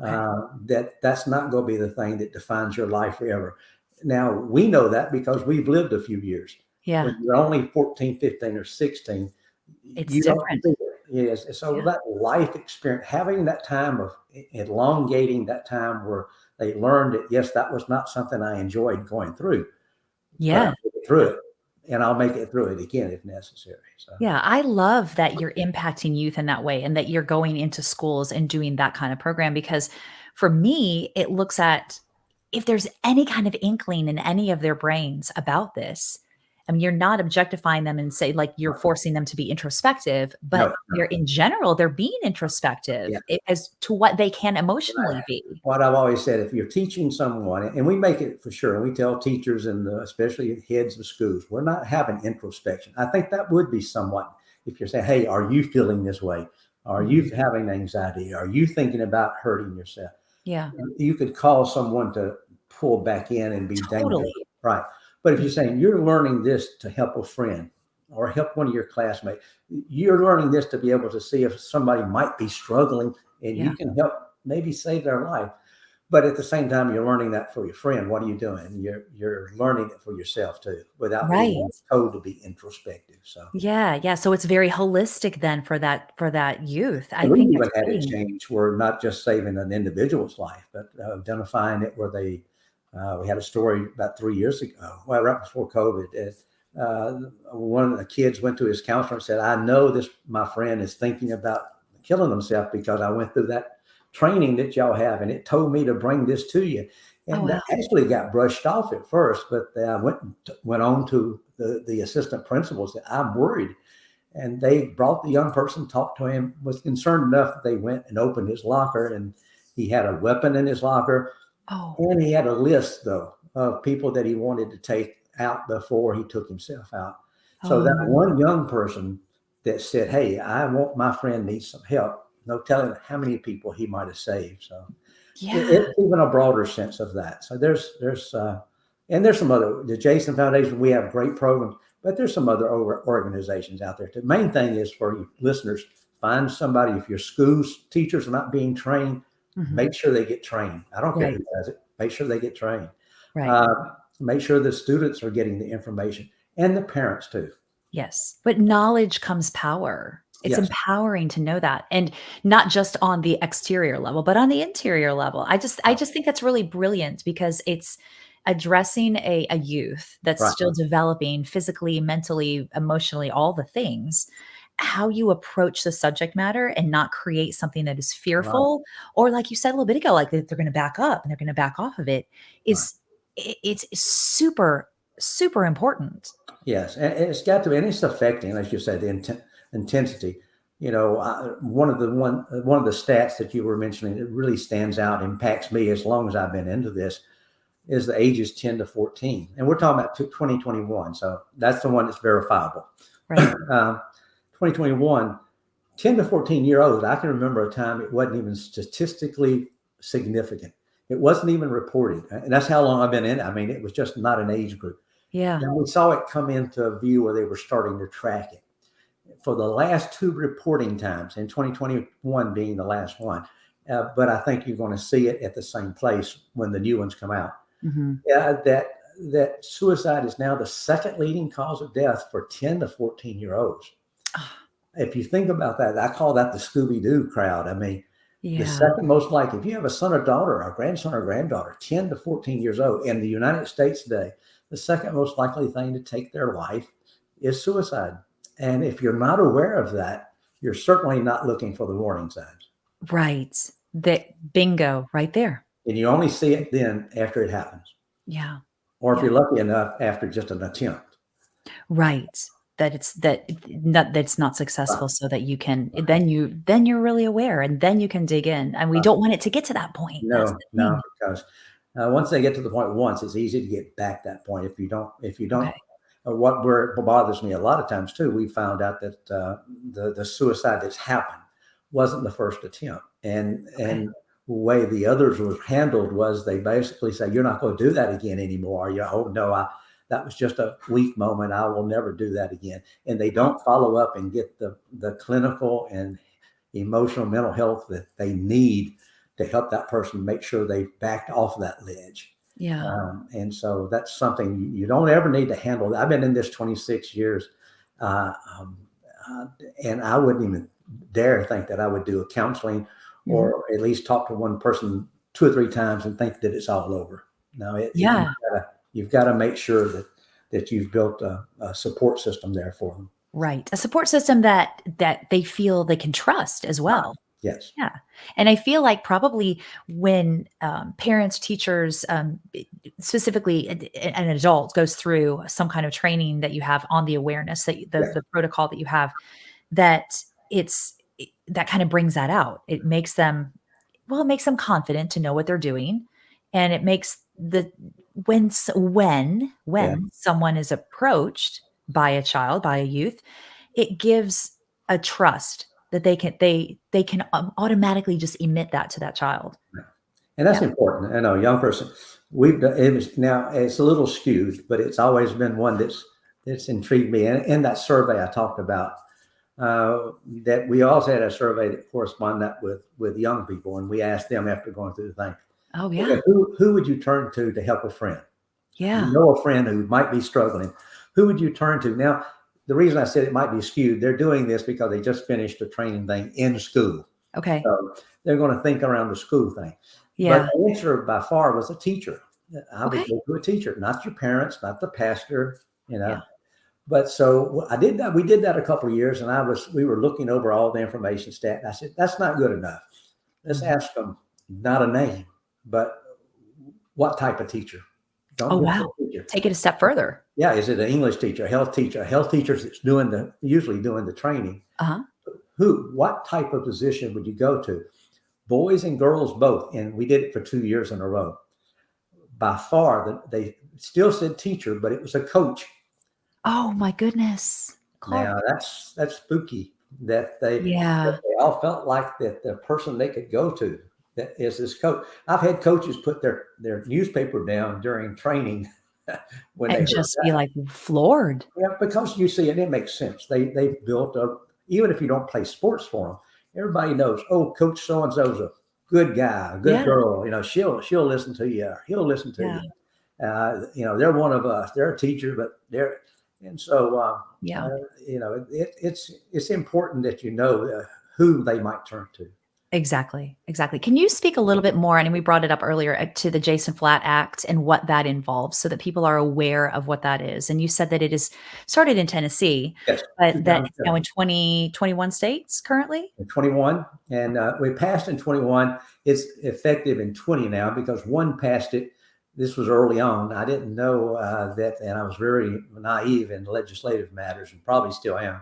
Okay. That's not going to be the thing that defines your life forever. Now we know that because we've lived a few years. Yeah. When you're only 14, 15, or 16, It's you don't different. see it. Yes. So Yeah. that life experience, having that time of elongating that time where they learned that, yes, that was not something I enjoyed going through, but I Yeah. made it through it, and I'll make it through it again if necessary. So, Yeah, I love that you're impacting youth in that way and that you're going into schools and doing that kind of program because for me, it looks at if there's any kind of inkling in any of their brains about this. I mean, you're not objectifying them and say like you're forcing them to be introspective, but no, they're no. in general, they're being introspective Yeah. as to what they can Right. emotionally be. What I've always said, if you're teaching someone, and we make it for sure, and we tell teachers and especially heads of schools, we're not having introspection. I think that would be somewhat, if you're saying, hey, are you feeling this way? Are Mhm. you having anxiety? Are you thinking about hurting yourself? Yeah, You could cause someone to pull back in and be dangerous, totally. right? But if Yeah. you're saying you're learning this to help a friend or help one of your classmates, you're learning this to be able to see if somebody might be struggling and Yeah. you can help maybe save their life. But at the same time, you're learning that for your friend. What are you doing? You're learning it for yourself too, without Right. being told to be introspective. So Yeah, yeah, so it's very holistic then for that youth. I we think even that's had it really change where not just saving an individual's life, but identifying it where they. We had a story about 3 years ago, well, right before COVID. One of the kids went to his counselor and said, "I know this. My friend is thinking about killing himself because I went through that training that y'all have, and it told me to bring this to you." oh, And wow. that actually got brushed off at first, but I went on to the assistant principals. That I'm worried, and they brought the young person, talked to him, was concerned enough that they went and opened his locker, and he had a weapon in his locker, Oh, and he had a list though of people that he wanted to take out before he took himself out. So that oh, one young person that said, "Hey, I want my friend needs some help," no telling how many people he might have saved. So yeah, it's even a broader sense of that. So and there's some other, the Jason Foundation, we have great programs, but there's some other organizations out there. The main thing is for you listeners, find somebody. If your schools teachers are not being trained, mhm, make sure they get trained. I don't care right, who does it. Make sure they get trained. right. Uh, Make sure the students are getting the information and the parents too. Yes, but knowledge comes power. It's Yes, empowering to know that, and not just on the exterior level, but on the interior level. I right, just think that's really brilliant because it's addressing a youth that's right, still developing physically, mentally, emotionally, all the things. How you approach the subject matter and not create something that is right, fearful, or like you said a little bit ago, like they're gonna back up and they're gonna back off of it right. is it's super super important. Yes, and it's got to be, and it's affecting, as you said, the intensity. One of the stats that you were mentioning that really stands out, impacts me as long as I've been into this, is the ages 10 to 14, and we're talking about 2021. So that's the one that's verifiable. Right. 2021, 10 to 14-year-olds. I can remember a time it wasn't even statistically significant. It wasn't even reported, and that's how long I've been in it. I mean, it was just not an age group. Yeah. And we saw it come into view where they were starting to track it. For the last two reporting times, and 2021 being the last one, but I think you're going to see it at the same place when the new ones come out. Mm-hmm. That suicide is now the second leading cause of death for 10 to 14-year-olds. If you think about that, I call that the Scooby-Doo crowd. I mean, the second most likely, if you have a son or daughter, or grandson or granddaughter, 10 to 14 years old in the United States today, the second most likely thing to take their life is suicide. And if you're not aware of that, you're certainly not looking for the warning signs. Right. That bingo right there. And you only see it then after it happens. Yeah. Or if you're lucky enough, after just an attempt. Right. That's not successful, so that you can then you're really aware, and then you can dig in, and we don't want it to get to that point. That's the thing. Because once they get to the point once, it's easy to get back that point. If you don't, Okay. what bothers me a lot of times too, we found out that the suicide that's happened wasn't the first attempt, and the way the others was handled was they basically say, "You're not going to do that again anymore." Oh no, that was just a weak moment. I will never do that again. And they don't follow up and get the clinical and emotional mental health that they need to help that person make sure they've backed off that ledge. Yeah. And so that's something you don't ever need to handle. I've been in this 26 years, and I wouldn't even dare think that I would do a counseling or at least talk to one person 2 or 3 times and think that it's all over. No, you've got to make sure that you've built a support system there for them. Right. A support system that they feel they can trust as well. Yes. Yeah. And I feel like probably when parents, teachers, specifically an adult goes through some kind of training that you have on the awareness, that the protocol that you have, that that kind of brings that out. It makes them confident to know what they're doing. And it makes when someone is approached by a child, by a youth, it gives a trust that they can automatically just emit that to that child. And that's important. I know, young person, it's a little skewed, but it's always been one that's intrigued me. And in that survey I talked about, that we also had a survey that corresponded with young people, and we asked them after going through the thing, oh yeah, okay, who would you turn to help a friend? Yeah. You know, a friend who might be struggling. Who would you turn to? Now, the reason I said it might be skewed, they're doing this because they just finished a training thing in school. Okay. So they're going to think around the school thing. Yeah. But the answer by far was a teacher. I would Okay. go to a teacher, not your parents, not the pastor, Yeah. But so I did that. We did that a couple of years, and we were looking over all the information stat. And I said, that's not good enough. Let's ask them not a name, but what type of teacher? Oh, wow. Take it a step further. Yeah. Is it an English teacher, a health teacher? A health teacher that's usually doing the training. Uh-huh. What type of position would you go to? Boys and girls both. And we did it for 2 years in a row. By far, they still said teacher, but it was a coach. Oh my goodness. Clark. Now that's spooky that they all felt like that the person they could go to that is this coach. I've had coaches put their newspaper down during training when and just be like floored. Yeah, because you see, and it makes sense. They've built up, even if you don't play sports for them, everybody knows, oh, Coach so-and-so's a good guy, a good girl. You know, she'll listen to you. He'll listen to you. You know, they're one of us. They're a teacher, but and so you know, it's important that you know who they might turn to. Exactly. Can you speak a little bit more, and we brought it up earlier, to the Jason Flatt Act and what that involves, so that people are aware of what that is? And you said that it is started in Tennessee, yes, but that it's now in 21 states currently? In 21, and we passed in 21. It's effective in 20 now because one passed it this was early on. I didn't know that, and I was very naive in legislative matters, and probably still am.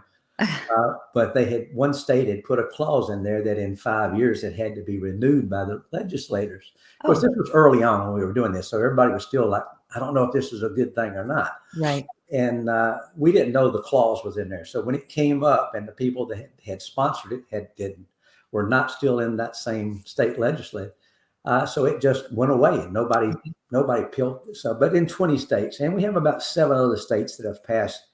But one state had put a clause in there that in 5 years it had to be renewed by the legislators. Of course, Oh, this was early on when we were doing this, so everybody was still like, I don't know if this is a good thing or not. right. And we didn't know the clause was in there. So when it came up, and the people that had sponsored it were not still in that same state legislature, so it just went away, and nobody peeled. So, but in 20 states, and we have about 7 other states that have passed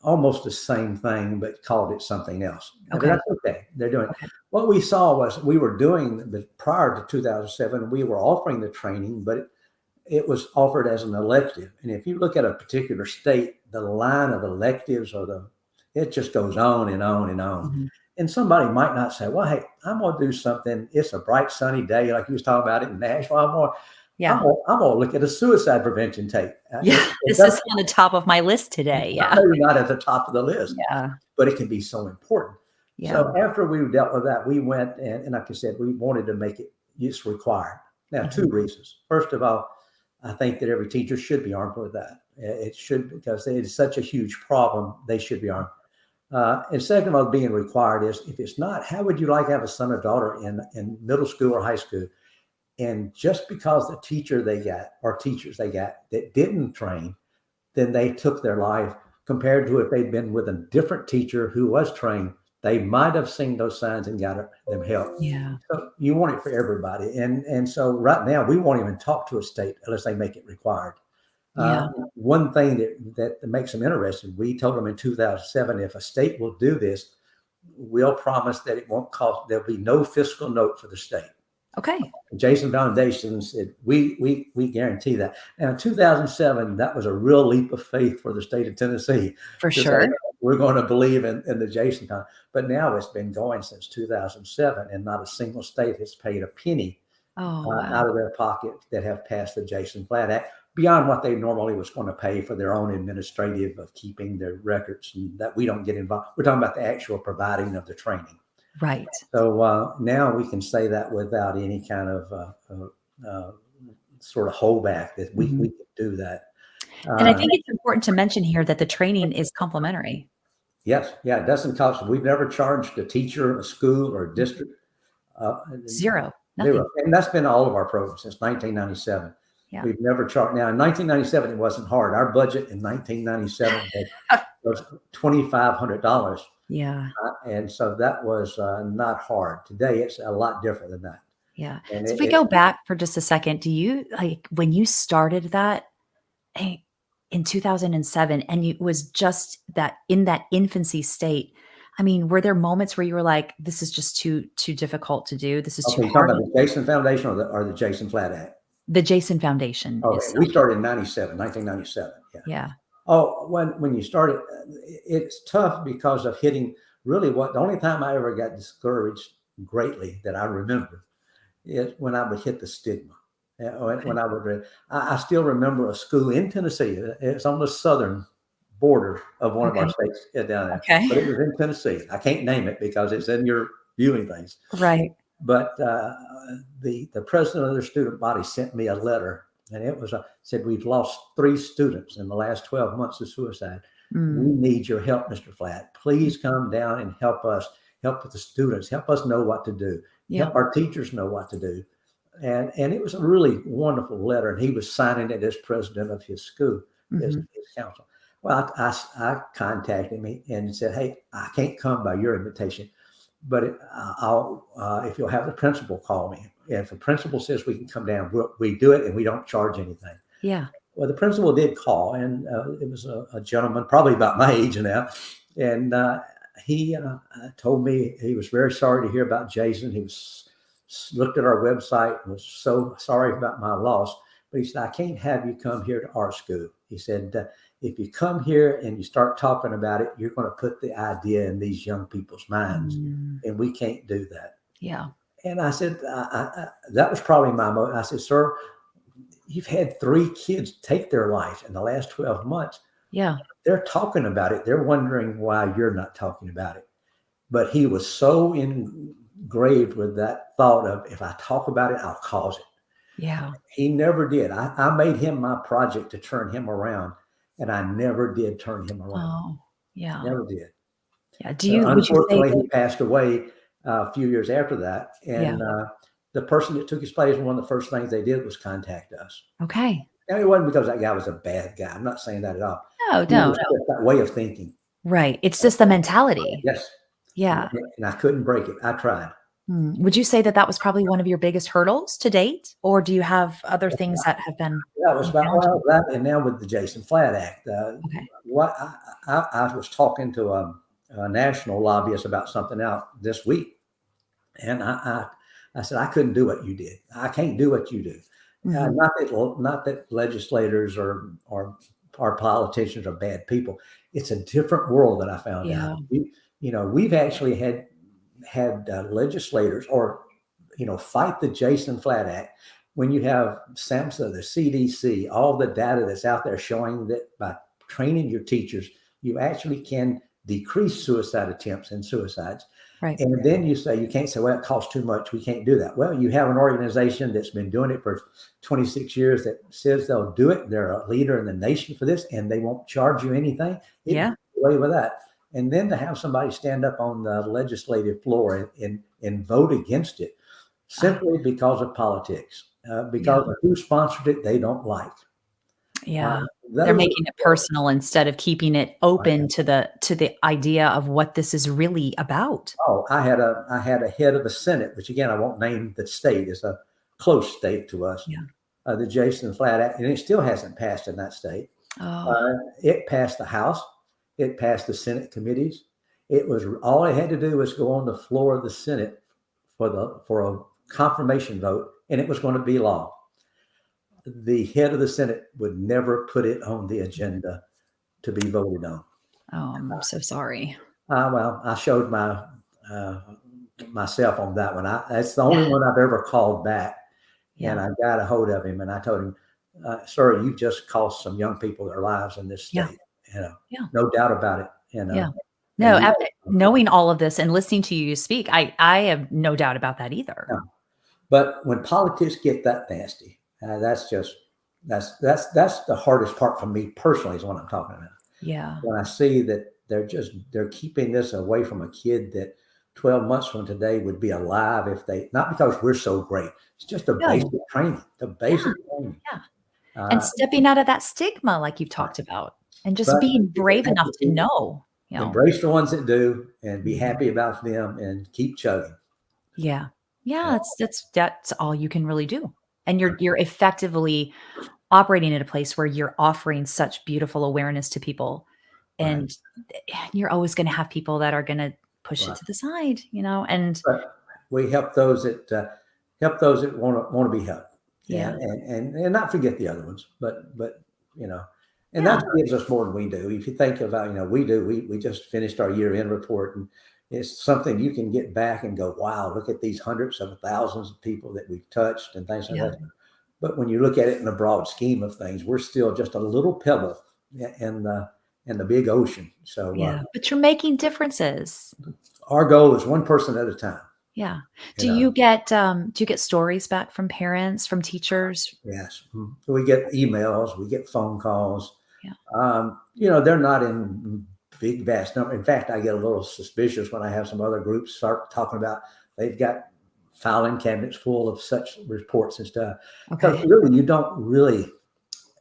almost the same thing, but called it something else. But Okay. that's okay. They're doing it. Okay. What we saw was we were doing prior to 2007, we were offering the training, but it was offered as an elective. And if you look at a particular state, the line of electives it just goes on and on and on. Mm-hmm. And somebody might not say, well, hey, I'm going to do something. It's a bright, sunny day, like you was talking about it in Nashville. I'm going to look at a suicide prevention tape. Yeah. This is on the top of my list today. Yeah. Maybe not at the top of the list, Yeah. but it can be so important. Yeah. So after we dealt with that, we went and like I said, we wanted to make it use required. Now, 2 reasons. First of all, I think that every teacher should be armed with that. It should, because it is such a huge problem. They should be armed. And second of all, being required is, if it's not, how would you like to have a son or daughter in middle school or high school? And just because the teacher they got or teachers they got that didn't train, then they took their life, compared to if they'd been with a different teacher who was trained, they might have seen those signs and got them help. Yeah. So you want it for everybody. And so right now we won't even talk to a state unless they make it required. Yeah. One thing that makes them interested, we told them in 2007, if a state will do this, we'll promise that it won't cost, there'll be no fiscal note for the state. Okay. Jason Foundation said, we guarantee that. Now, in 2007, that was a real leap of faith for the state of Tennessee. For sure. We're going to believe in the Jason Foundation. But now it's been going since 2007, and not a single state has paid a penny out of their pocket that have passed the Jason Flatt Act, beyond what they normally was going to pay for their own administrative of keeping their records, and that we don't get involved. We're talking about the actual providing of the training. Right. So now we can say that without any kind of sort of holdback, that we can do that. And I think it's important to mention here that the training is complimentary. Yes. Yeah. It doesn't cost. We've never charged a teacher, a school, or a district. Zero. Nothing. Zero. And that's been all of our programs since 1997. Yeah. We've never charged. Now, in 1997, it wasn't hard. Our budget in 1997 was $2,500. Yeah. And so that was not hard. Today, it's a lot different than that. Yeah. And so if we go back for just a second, do you, like, when you started that in 2007, and it was just that in that infancy state, I mean, were there moments where you were like, this is just too difficult to do? This is too hard? Talking about the Jason Foundation or the Jason Flatt Act? The Jason Foundation. Okay. We started in 1997. Yeah. Yeah. Oh, when you started, it's tough because of hitting really the only time I ever got discouraged greatly that I remember is when I would hit the stigma. When I still remember a school in Tennessee. It's on the southern border of one of our states down there. Okay. But it was in Tennessee. I can't name it because it's in your viewing things. Right. But the president of their student body sent me a letter, and it was said, we've lost 3 students in the last 12 months to suicide. We need your help, Mr. Flatt. Please come down and help us, help with the students, help us know what to do, help our teachers know what to do. And it was a really wonderful letter, and he was signing it as president of his school, his council. Well, I contacted me and said, hey, I can't come by your invitation, but if you'll have the principal call me. And if the principal says we can come down, we do it, and we don't charge anything. Yeah. Well, the principal did call, and it was a gentleman, probably about my age now. And he told me he was very sorry to hear about Jason. He looked at our website and was so sorry about my loss. But he said, I can't have you come here to our school. He said, if you come here and you start talking about it, you're going to put the idea in these young people's minds, and we can't do that. Yeah. And I said, that was probably my motive. I said, sir, you've had 3 kids take their life in the last 12 months. Yeah. They're talking about it. They're wondering why you're not talking about it. But he was so engraved with that thought of, if I talk about it, I'll cause it. Yeah. He never did. I made him my project to turn him around, and I never did turn him around. Oh, yeah. Never did. Yeah. Would you say Unfortunately, that? he passed away a few years after that, Yeah. and the person that took his place, one of the first things they did was contact us. Okay. And it wasn't because that guy was a bad guy. I'm not saying that at all. No, He no, was no. just that way of thinking. Right. It's just the mentality. Yes. Yeah. And I couldn't break it. I tried. Would you say that that was probably one of your biggest hurdles to date, or do you have other things that have been That was more about, challenging? well, that, and now with the Jason Flatt Act, Okay. what I was talking to a national lobbyist about something out this week, and I said I couldn't do what you did. I can't do what you do. Mhm. Not that legislators or politicians are bad people. It's a different world that I found out. Yeah. We've actually had legislators or fight the Jason Flatt Act when you have SAMHSA, the CDC, all the data that's out there showing that by training your teachers, you actually can decrease suicide attempts and suicides. Right. And then you say, you can't say, well, it costs too much. We can't do that. Well, you have an organization that's been doing it for 26 years that says they'll do it. They're a leader in the nation for this, and they won't charge you anything. It Yeah. gets away with that. And then to have somebody stand up on the legislative floor and vote against it Ah, simply because of politics, yeah. because of who sponsored it, they don't like. Uh, Yeah. They're those making it personal instead of keeping it are, open to the idea of what this is really about. oh, I had a head of the Senate, which again I won't name the state. It's a close state to us. Yeah. The Jason Flatt Act, and it still hasn't passed in that state. Oh, It passed the House. It passed the Senate committees. It was all it had to do was go on the floor of the Senate for a confirmation vote, and it was going to be law. The head of the Senate would never put it on the agenda to be voted on. oh, I'm so sorry. Well, I showed uh, myself on that one. That's the only Yeah. one I've ever called back, and Yeah. I got a hold of him, and I told him, "Sir, you've just cost some young people their lives in this Yeah. state. Yeah. No doubt about it. Yeah. And No, you, knowing all of this and listening to you speak, I have no doubt about that either. no. But when politics get that nasty, that's the hardest part for me personally is what I'm talking about. Yeah. When I see that they're keeping this away from a kid that 12 months from today would be alive if they, not because we're so great. It's just the basic No. training, the Yeah. basic training. Yeah. And Uh, stepping out of that stigma like you've talked about and just but being people brave have enough to to know, you know. embrace the ones that do and be Mhm. happy about them and keep chugging. Yeah. Yeah, Yeah, that's all you can really do. And you're effectively operating at a place where you're offering such beautiful awareness to people, right, and you're always gonna have people that are gonna push it right. to the side, and But we help those that want to be helped, yeah. and not forget the other ones. But you know, and Yeah. that gives us more than we do. If you think about, we just finished our year end report, and it's something you can get back and go, wow, look at these hundreds of thousands of people that we've touched and things like Yeah. that. But when you look at it in the broad scheme of things, we're still just a little pebble in the big ocean. So Yeah. But you're making differences. our goal is one person at a time. Yeah. You know. Do you get stories back from parents, from teachers? Yes. We get emails, we get phone calls. Yeah. They're not in big, vast number. In fact, I get a little suspicious when I have some other groups start talking about they've got filing cabinets full of such reports and stuff. Because Okay. really, you don't really,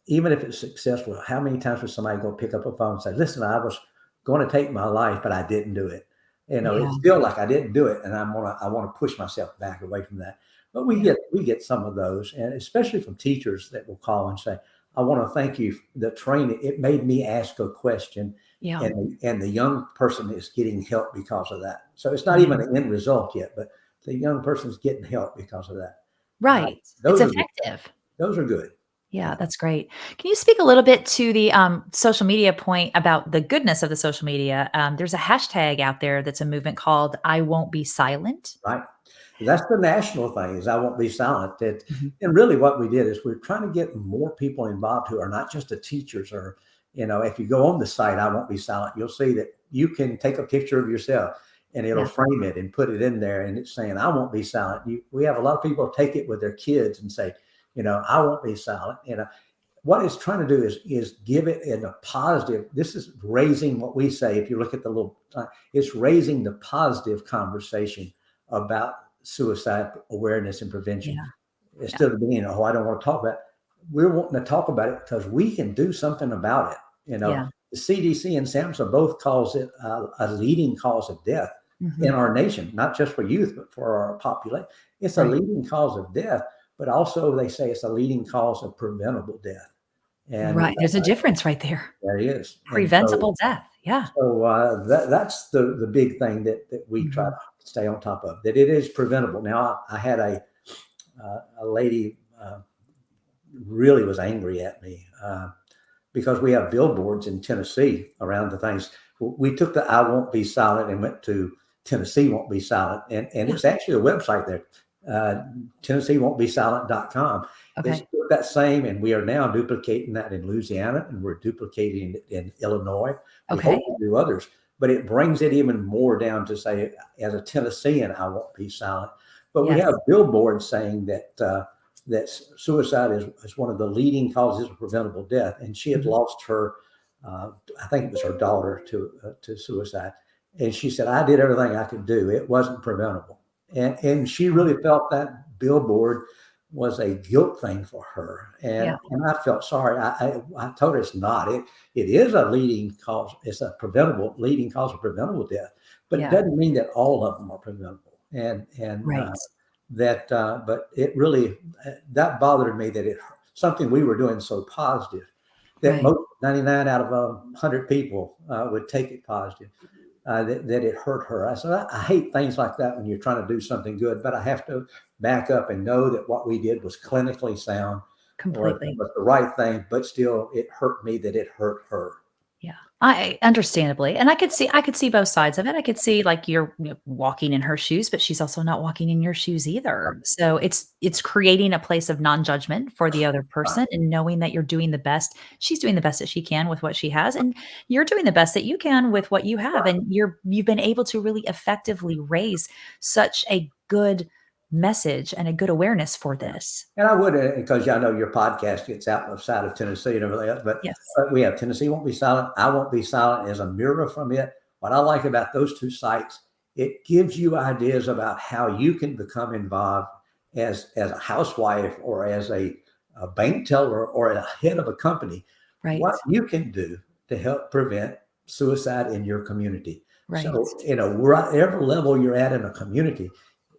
even if it's successful, how many times would somebody go pick up a phone and say, listen, I was going to take my life, but I didn't do it. Yeah. It's still like I didn't do it, and I want to push myself back away from that. But we Yeah. get some of those, and especially from teachers that will call and say, "I want to thank you for the training. It made me ask a question, Yeah. and the young person is getting help because of that. So it's not even Mhm. an end result yet, but the young person's getting help because of that. Uh, Right. It's those are effective. those are good. Yeah, that's great. Can you speak a little bit to the social media point about the goodness of the social media? There's a hashtag out there that's a movement called "I Won't Be Silent." Right. That's the national thing is I won't be silent. Mhm. And really what we did is we're trying to get more people involved who are not just the teachers or, if you go on the site, I won't be silent, you'll see that you can take a picture of yourself and it'll Yeah. frame it and put it in there and it's saying, I won't be silent. We have a lot of people take it with their kids and say, I won't be silent. What it's trying to do is give it in a positive. This is raising what we say. If you look at the little, it's raising the positive conversation about suicide awareness and prevention, Yeah. instead of being, oh, I don't want to talk about it. We're wanting to talk about it because we can do something about it. Yeah. The CDC and SAMHSA both calls it a leading cause of death in Mhm. our nation, not just for youth, but for our population. It's a Right. leading cause of death, but also they say it's a leading cause of preventable death. And Right. There's a difference right there. there he is. And so, Preventable death. Yeah. that's the big thing that we try Mhm. to stay on top of, that it is preventable. Now, I had a lady really was angry at me because we have billboards in Tennessee around the things. We took the I Won't Be Silent and went to Tennessee Won't Be Silent. And Yeah. it's actually a website there, TennesseeWon'tBeSilent.com. It's Okay. that same, and we are now duplicating that in Louisiana, and we're duplicating it in Illinois. We hope Okay. to do others, but it brings it even more down to say, as a Tennessean, I won't be silent. But we Yes. have billboards saying that suicide is one of the leading causes of preventable death, and she had Mhm. lost her, I think it was her daughter to suicide, and she said, I did everything I could do. It wasn't preventable, and she really felt that billboard was a guilt thing for her, Yeah. and I felt sorry. I told her it's not. It is a leading cause. It's a preventable leading cause of preventable death, but it Yeah. doesn't mean that all of them are preventable. Right. But it really, that bothered me, that something we were doing so positive that Right. most 99 out of 100 people would take it positive. That it hurt her. I hate things like that when you're trying to do something good, but I have to back up and know that what we did was clinically sound, or it Completely. was the right thing, but still it hurt me that it hurt her. Yeah. I understandably, and I could see both sides of it. I could see, like, you're, walking in her shoes, but she's also not walking in your shoes either. So it's creating a place of non-judgment for the other Right. person, and knowing that you're doing the best. She's doing the best that she can with what she has, and you're doing the best that you can with what you have, and you've been able to really effectively raise such a good message and a good awareness for Yeah. this. And I would, because I know your podcast gets out outside of Tennessee and everything else, but Yes. we have Tennessee Won't Be Silent. I Won't Be Silent as a mirror from it. What I like about those two sites, it gives you ideas about how you can become involved as a housewife, or as a bank teller, or a head of a company, Right. what you can do to help prevent suicide in your community. Right. So, whatever level you're at in a community,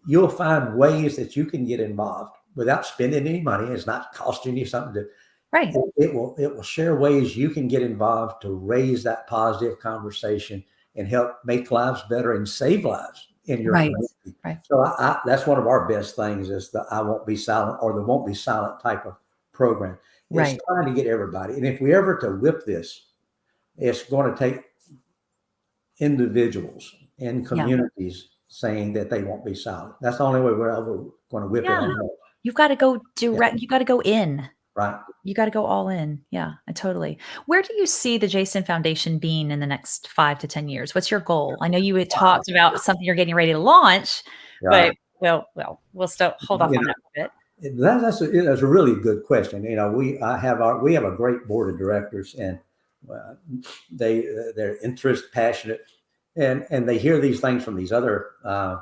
you'll find ways that you can get involved without spending any money. It's not costing you something to. Right. It will share ways you can get involved to raise that positive conversation and help make lives better and save lives in your Right. community. Right. So that's one of our best things, is the I Won't Be Silent, or the Won't Be Silent type of program. It's Right. trying to get everybody. And if we ever to whip this, it's going to take individuals and Yeah. communities saying that they won't be silent. That's the only way we're ever going to whip it Yeah. on them. You've gotta go Yeah, direct, you gotta go in. right. You gotta go all in. Yeah, I totally. Where do you see the Jason Foundation being in the next 5 to 10 years? What's your goal? I know you had Wow. talked about something you're getting ready to launch, Right. but we'll still hold off You on know, that for a bit. that's a really good question. We have a great board of directors, and uh, they're interest passionate, and they hear these things from these other uh,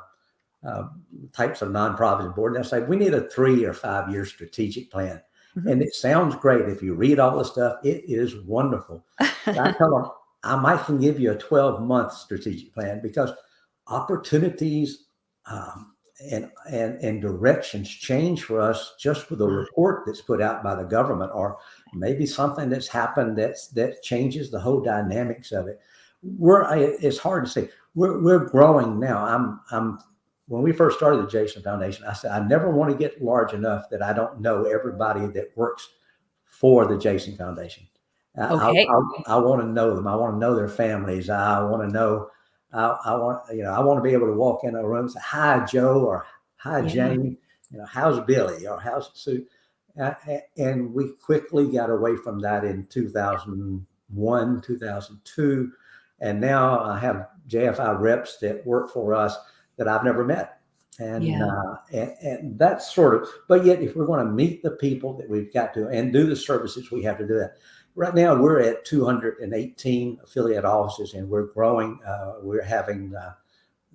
types of nonprofits and board. And they'll say, we need a 3 or 5 year strategic plan. Mhm. And it sounds great. If you read all the stuff, it is wonderful. But I tell them, I might can give you a 12-month strategic plan, because opportunities, and directions change for us just with a Ah, report that's put out by the government, or maybe something that's happened that changes the whole dynamics of it. It's hard to say. We're growing now. I'm When we first started the Jason Foundation, I said, I never want to get large enough that I don't know everybody that works for the Jason Foundation. okay. I want to know them. I want to know their families. I want to know. I want to be able to walk in a room and say, "Hi, Joe," or "Hi, Yeah. Jane." How's Billy, or how's Sue? And we quickly got away from that in 2001, 2002, and now I have JFI reps that work for us that I've never met. And, Yeah. and that's sort of, but yet if we're going to meet the people that we've got to and do the services, we have to do that. Right now, we're at 218 affiliate offices, and we're growing. We're having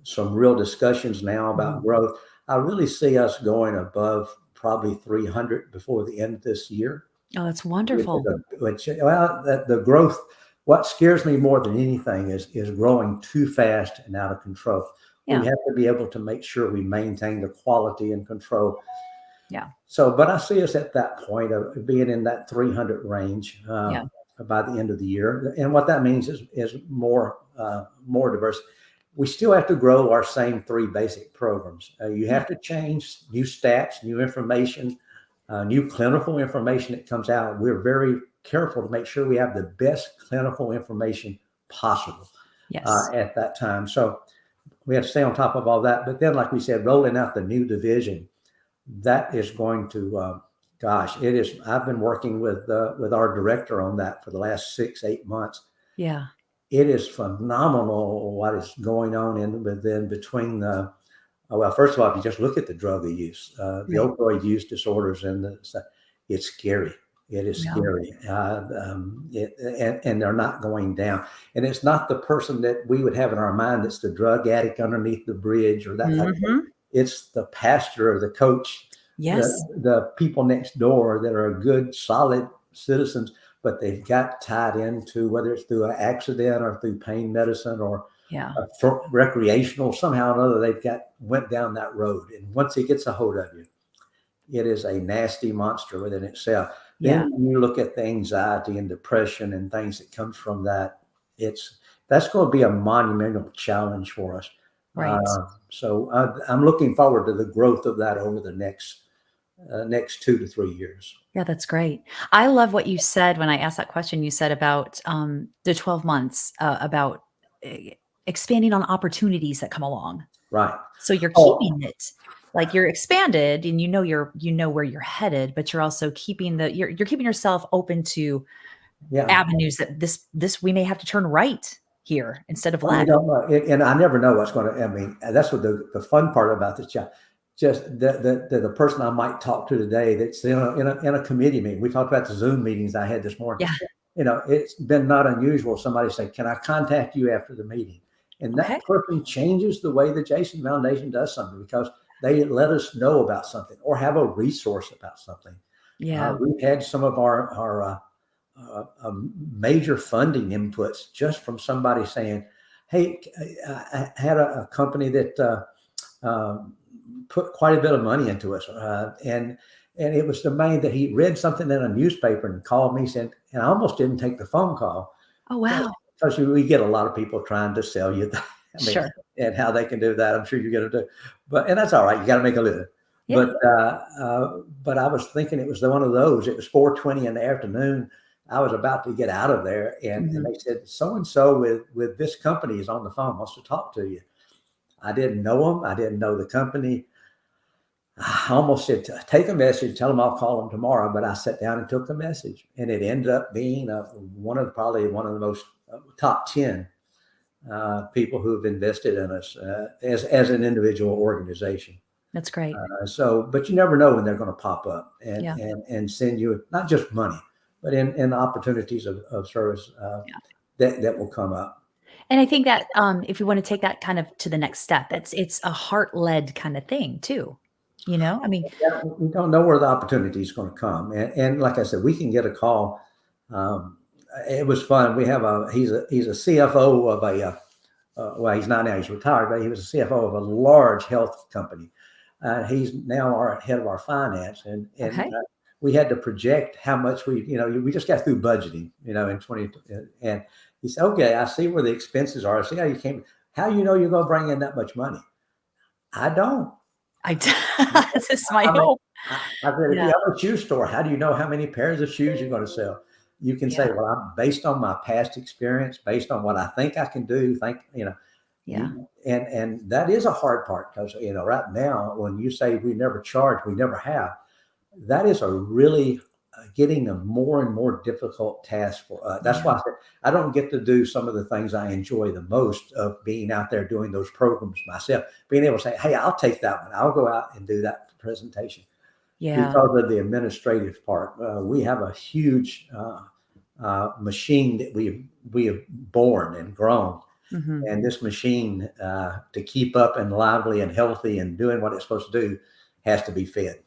some real discussions now about Mhm. growth. I really see us going above probably 300 before the end of this year. Oh, that's wonderful. Well, the growth, what scares me more than anything is growing too fast and out of control. We Yeah. have to be able to make sure we maintain the quality and control. Yeah. So, but I see us at that point of being in that 300 range Yeah. by the end of the year. And what that means is more diverse. We still have to grow our same three basic programs. You Yeah. have to change new stats, new information, new clinical information that comes out. We're very careful to make sure we have the best clinical information possible Yes. at that time. So we have to stay on top of all that. But then, like we said, rolling out the new division, that is going to, gosh, it is. I've been working with our director on that for the last 6-8 months. Yeah. It is phenomenal what is going on within between the. Well, first of all, if you just look at the drug use, the Right. opioid use disorders, it's scary. It is Yeah. scary, and they're not going down. And it's not the person that we would have in our mind that's the drug addict underneath the bridge or that type of thing. Mhm. It's the pastor or the coach, the Yes. the people next door that are good, solid citizens, but they've got tied into whether it's through an accident or through pain medicine or Yeah. for recreational, somehow or another, went down that road. And once he gets a hold of you, it is a nasty monster within itself. Then Yeah. when you look at the anxiety and depression and things that comes from that, that's going to be a monumental challenge for us. Right. So I'm looking forward to the growth of that over the next 2 to 3 years. Yeah, that's great. I love what you said when I asked that question. You said about the 12 months, about e- expanding on opportunities that come along. Right. So you're Oh, keeping it like you're expanded and you know where you're headed, but you're also keeping you're keeping yourself open to yeah. avenues that this we may have to turn right here instead of Well, you left. don't know, and I never know what's going to. I mean, that's what the fun part about this job. Just the person I might talk to today that's in a committee meeting. We talked about the Zoom meetings I had this morning. Yeah. It's been not unusual. Somebody say, "Can I contact you after the meeting?" And Okay. that person changes the way the Jason Foundation does something because they let us know about something or have a resource about something. Yeah. We've had some of our major funding inputs just from somebody saying, "Hey, I had a company that put quite a bit of money into us, and it was the main that he read something in a newspaper and called me saying, and I almost didn't take the phone call Oh, wow. because we get a lot of people trying to sell you. I mean, Sure. and how they can do that, I'm sure you're going to do, and that's all right. You got to make a living. Yeah. But I was thinking it was one of those. It was 4:20 in the afternoon. I was about to get out of there, and Mhm. they said so and so with this company is on the phone, wants to talk to you. I didn't know them. I didn't know the company. I almost said, take a message, tell them I'll call them tomorrow. But I sat down and took the message, and it ended up being probably one of the most top 10 people who've invested in us as an individual organization. That's great. But you never know when they're going to pop up Yeah. and send you not just money, but in opportunities of service Yeah. that will come up. And I think that, if you wanna take that kind of to the next step, it's a heart-led kinda thing too, you know? I mean Yeah, we don't know where the opportunity is going to come, and like I said, we can get a call. Um, it was fun. We have he's a CFO of well, he's not now, he's retired, but he was a CFO of a large health company. He's now our head of our finance, and okay. we had to project how much we just got through budgeting, in 20, and he said, "Okay, I see where the expenses are. I see how you came. How you're going to bring in that much money? I don't. I d this is my I mean, hope. I said, if Yeah. you have a shoe store, how do you know how many pairs of shoes you're going to sell? You can Yeah. say, well, I'm based on my past experience, based on what I think I can do. Yeah. And that is a hard part because right now when you say we never charge, we never have. That is a really getting a more and more difficult task for us. That's Yeah. why I said I don't get to do some of the things I enjoy the most of being out there doing those programs myself. Being able to say, "Hey, I'll take that one. I'll go out and do that presentation," Yeah. because of the administrative part. We have a huge machine that we have born and grown, Hmm. and this machine to keep up and lively and healthy and doing what it's supposed to do has to be fed.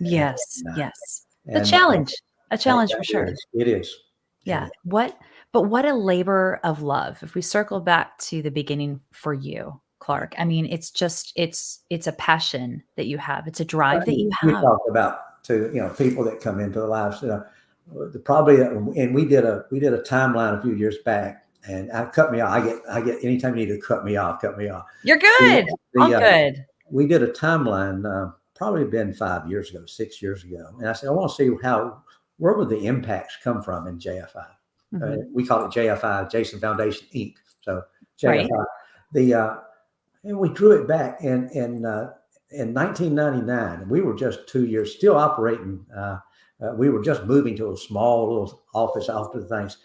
And, Yes. uh, Yes. The and challenge, a it challenge for sure. is. It is. It Yeah. is. What a labor of love. If we circle back to the beginning for you, Right. Clark, I mean, it's just it's a passion that you have. It's a drive that you You have. talked about to people that come into the lives. Probably, and we did a timeline a few years back, and I cut me off. I get anytime you need to cut me off, cut me off. You're The, good. All the good. we did a timeline, probably been 5 years ago, 6 years ago, and I said I want to see where would the impacts come from in JFI. Mhm. We call it JFI, Jason Foundation Inc. So Right. JFI, the and we drew it back in 1999, and we were just 2 years still operating. We were just moving to a small little office after the things.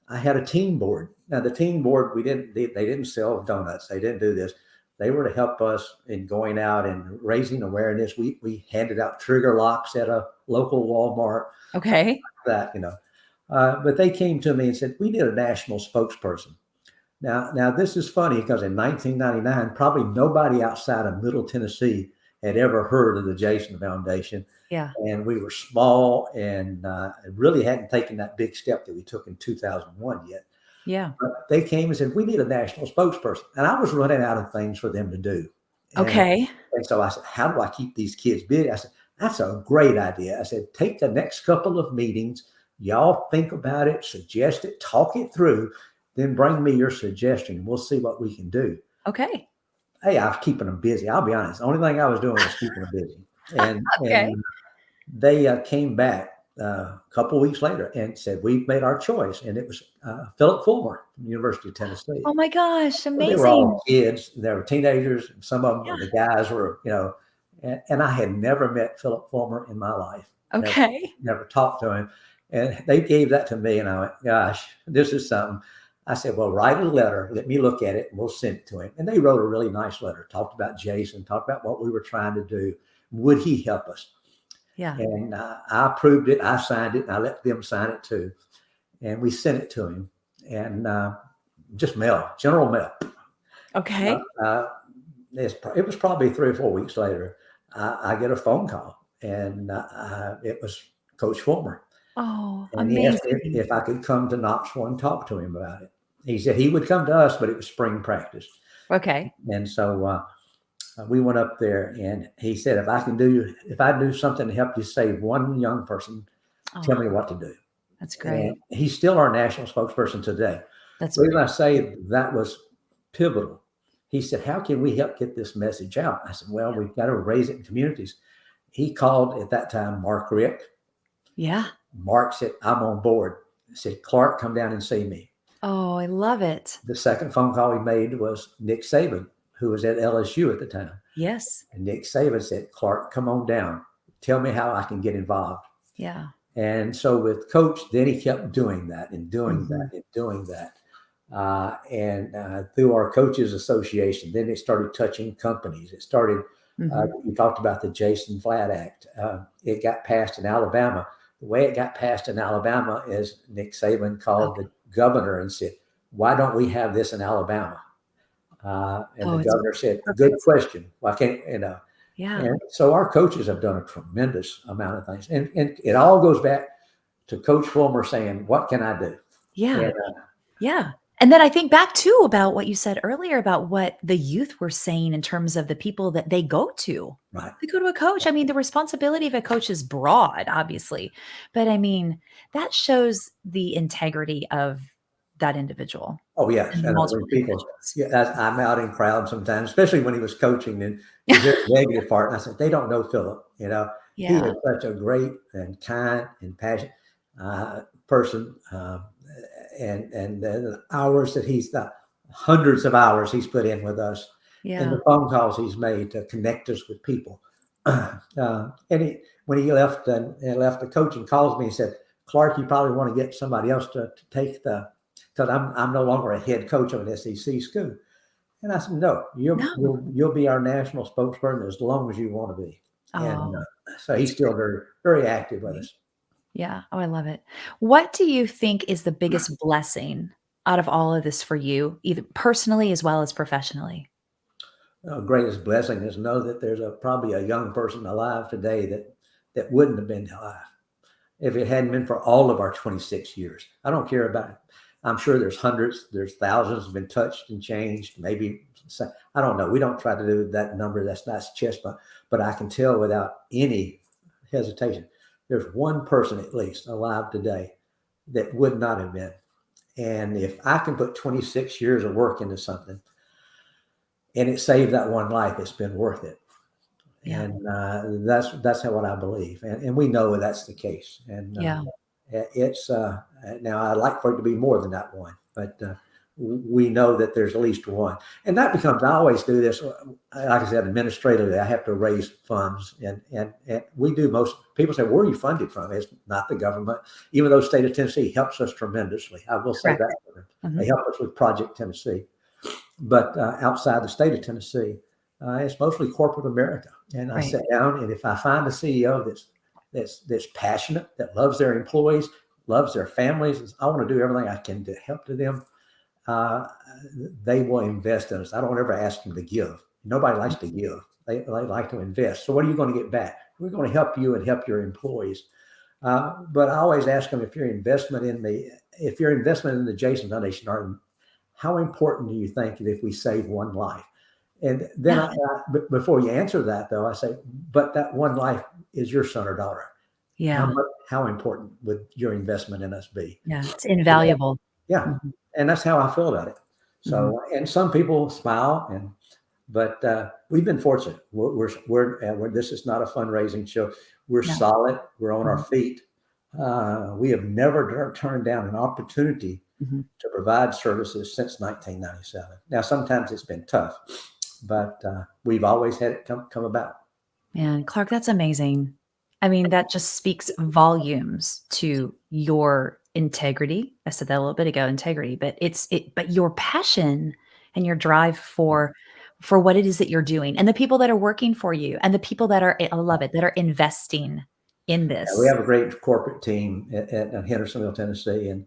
I had a team board. Now the team board, they didn't sell donuts. They didn't do this. They were to help us in going out and raising awareness. We handed out trigger locks at a local Walmart. Okay. But they came to me and said we need a national spokesperson. Now this is funny because in 1999, probably nobody outside of Middle Tennessee had ever heard of the Jason Foundation, Yeah. and we were small and really hadn't taken that big step that we took in 2001 yet. Yeah. But they came and said, "We need a national spokesperson." And I was running out of things for them to do. And, Okay. and so I said, "How do I keep these kids busy?" I said, "That's a great idea." I said, "Take the next couple of meetings. Y'all think about it, suggest it, talk it through, then bring me your suggestion. We'll see what we can do." Okay. Hey, I was keeping them busy. I'll be honest. The only thing I was doing was keeping them busy. And Okay. and they came back a couple of weeks later and said, "We've made our choice." And it was Philip Fulmer from the University of Tennessee. Oh my gosh, Well, they were all amazing. kids. They were teenagers. Some of them, Yeah. the guys were, and I had never met Philip Fulmer in my life. Never, Okay. never talked to him. And they gave that to me, and I went, "Gosh, this is something." I said, "Well, write a letter. Let me look at it, and we'll send it to him." And they wrote a really nice letter. Talked about Jason. Talked about what we were trying to do. Would he help us? Yeah. And I approved it. I signed it, and I let them sign it too. And we sent it to him, and just mail, general mail. Uh, Okay. uh, it was probably 3 or 4 weeks later. I get a phone call, and it was Coach Fulmer. Oh, And he asked me amazing. if I could come to Knoxville and talk to him about it. He said he would come to us, but it was spring practice. Okay. And so we went up there, and he said, if I do something to help you save one young person, tell Oh, me what to do. that's And great. he's still our national spokesperson today. That's The reason I great. say that was pivotal. He said, "How can we help get this message out?" I said, "Well, Yeah. we've got to raise it in communities." He called at that time Mark Rick. Yeah. Mark said, "I'm on board." He said, "Clark, come down and see me." Oh, I love it. The second phone call he made was Nick Saban, who was at LSU at the time. Yes. And Nick Saban said, "Clark, come on down. Tell me how I can get involved." Yeah. And so with Coach, then he kept doing that and doing Mhm. that and doing that. And through our coaches association, then it started touching companies. It started, Mhm. you talked about the Jason Flatt Act. It got passed in Alabama. The way it got passed in Alabama is Nick Saban called Okay. the governor and said, "Why don't we have this in Alabama?" And Oh, the it's governor said, "Good perfect. question. Why can't, Yeah. And so our coaches have done a tremendous amount of things. And it all goes back to Coach Fulmer saying, "What can I do?" Yeah. And Yeah. And then I think back too about what you said earlier about what the youth were saying in terms of the people that they go to. right. They go to a coach. I mean, the responsibility of a coach is broad, obviously. But I mean, that shows the integrity of that individual Oh, yes. and And multiple when people, individuals. yeah, I'm out in crowds sometimes, especially when he was coaching, and you hear the negative part. And I said, they don't know Philip. He Yeah. is such a great and kind and passionate person. And the hours that the hundreds of hours he's put in with us and Yeah. the phone calls he's made to connect us with people. When he left and left the coaching, calls me and said, "Clark, you probably want to get somebody else to take because I'm no longer a head coach of an SEC school." And I said, "No, No. you'll be our national spokesperson as long as you want to be." And Oh, so he's that's still very very active with great. us. Yeah. Oh, I love it. What do you think is the biggest blessing out of all of this for you, either personally as well as professionally? Greatest blessing is know that there's probably a young person alive today that wouldn't have been alive if it hadn't been for all of our 26 years. I don't care about it. I'm sure there's hundreds, there's thousands have been touched and changed. Maybe I don't know. We don't try to do that number. That's not chest, but I can tell without any hesitation, there's one person at least alive today that would not have been. And if I can put 26 years of work into something and it saved that one life, it's been worth it. Yeah. And that's how what I believe, and we know that's the case. And Yeah. it's now I'd like for it to be more than that one, but we know that there's at least one, and that becomes. I always do this, like I said, administratively. I have to raise funds, and we do. Most people say, "Where are you funded from?" It's not the government, even though the state of Tennessee helps us tremendously. I will say Correct. that they Mhm. help us with Project Tennessee, but outside the state of Tennessee, it's mostly corporate America. And I Right. sit down, and if I find a CEO that's passionate, that loves their employees, loves their families, I want to do everything I can to help to them. Uh, they will invest in us. I don't ever ask them to give. Nobody likes to give. They like to invest. So what are you going to get back? We're going to help you and help your employees. But I always ask them if your investment in the Jason Foundation are how important do you think if we save one life? And then Yeah. before you answer that, though, I say, but that one life is your son or daughter. Yeah. How important would your investment in us be? Yeah. It's invaluable. Yeah, Mhm. and that's how I feel about it. Mhm. So, and some people smile, but we've been fortunate. This is not a fundraising show. We're No. solid. We're on our Mhm. feet. We have never turned down an opportunity Mhm. to provide services since 1997. Now, sometimes it's been tough, but we've always had it come about. Man, Clark, that's amazing. I mean, that just speaks volumes to your integrity. I said that a little bit ago, integrity, but but your passion and your drive for what it is that you're doing and the people that are working for you and the people that are I love it, that are investing in Yeah, we this. have a great corporate team at Hendersonville, Tennessee, and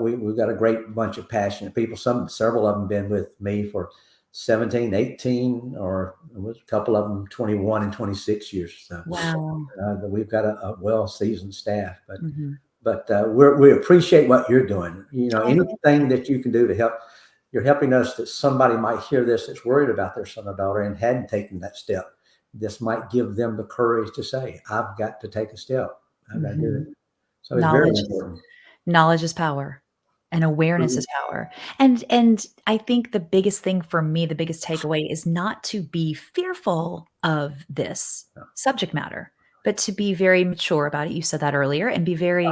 we've got a great bunch of passionate people. Several of them been with me for 17, 18, or a couple of them 21 and 26 years. So Wow. we've got a well-seasoned staff, Mhm. but we appreciate what you're doing. You know, Oh, thank anything you. that you can do to help. You're helping us that somebody might hear this that's worried about their son or daughter and hadn't taken that step. This might give them the courage to say, "I've got to take a step. I've got to do it." Mhm. So it's very Knowledge is important. Knowledge is power, and awareness is power, and I think the biggest thing for me, the biggest takeaway is not to be fearful of this subject matter, but to be very mature about it. You said that earlier, and be very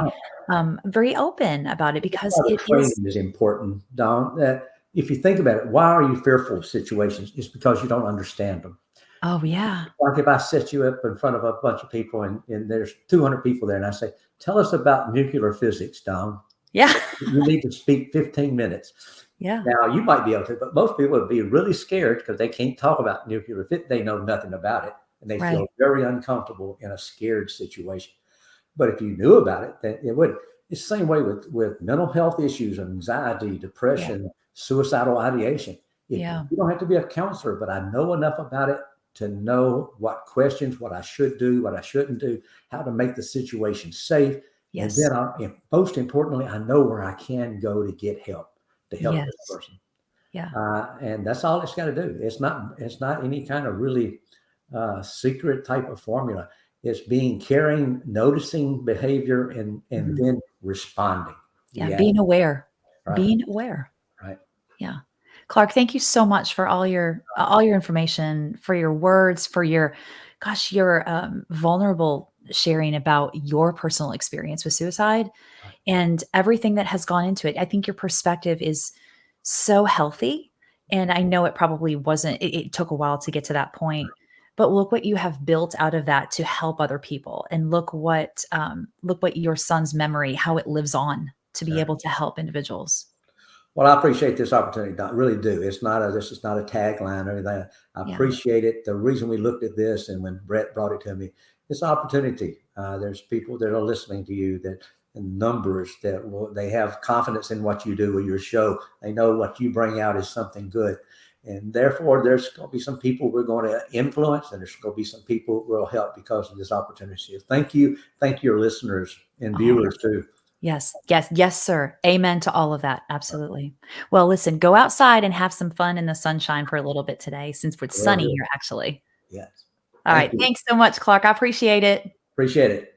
open about it because Why the it is. training is important, Don. That if you think about it, why are you fearful of situations? It's because you don't understand them. Oh, yeah. Like if I set you up in front of a bunch of people and there's 200 people there, and I say, "Tell us about nuclear physics, Don." Yeah. You need to speak 15 minutes. Yeah. Now, you might be able to, but most people would be really scared because they can't talk about nuclear physics. They know nothing about it, and they Right. feel very uncomfortable in a scared situation. But if you knew about it, then it would. It's the same way with mental health issues, anxiety, Yeah. depression, suicidal ideation. If Yeah. you don't have to be a counselor, but I know enough about it to know what questions, what I should do, what I shouldn't do, how to make the situation safe, and Yes. then and most importantly, I know where I can go to get help to help this Yes. person. Yeah. And that's all it's got to do. It's not any kind of really secret type of formula. It's being caring, noticing behavior, and Mhm. then responding. Yeah, Yeah, being aware. right, Being aware. right. Yeah. Clark, thank you so much for all your information, for your words, for your vulnerable sharing about your personal experience with suicide Right. and everything that has gone into it. I think your perspective is so healthy, and I know it probably wasn't it took a while to get to that point, but look what you have built out of that to help other people. And look what your son's memory, how it lives on to be Sure. able to help individuals. Well, I appreciate this opportunity. I really do. This is not a tagline or anything. I Yeah. appreciate it. The reason we looked at this and when Brett brought it to me, it's opportunity. There's people that are listening to you that in numbers they have confidence in what you do with your show. They know what you bring out is something good. And therefore, there's going to be some people we're going to influence, and there's going to be some people we'll help because of this opportunity. Thank you. Thank your listeners and Oh, viewers too. yes, yes, yes, sir. Amen to all of that. Absolutely. Well, listen, go outside and have some fun in the sunshine for a little bit today since it's Will sunny do. here, actually. Yes. All Thank right. you. Thanks so much, Clark. I appreciate it. Appreciate it.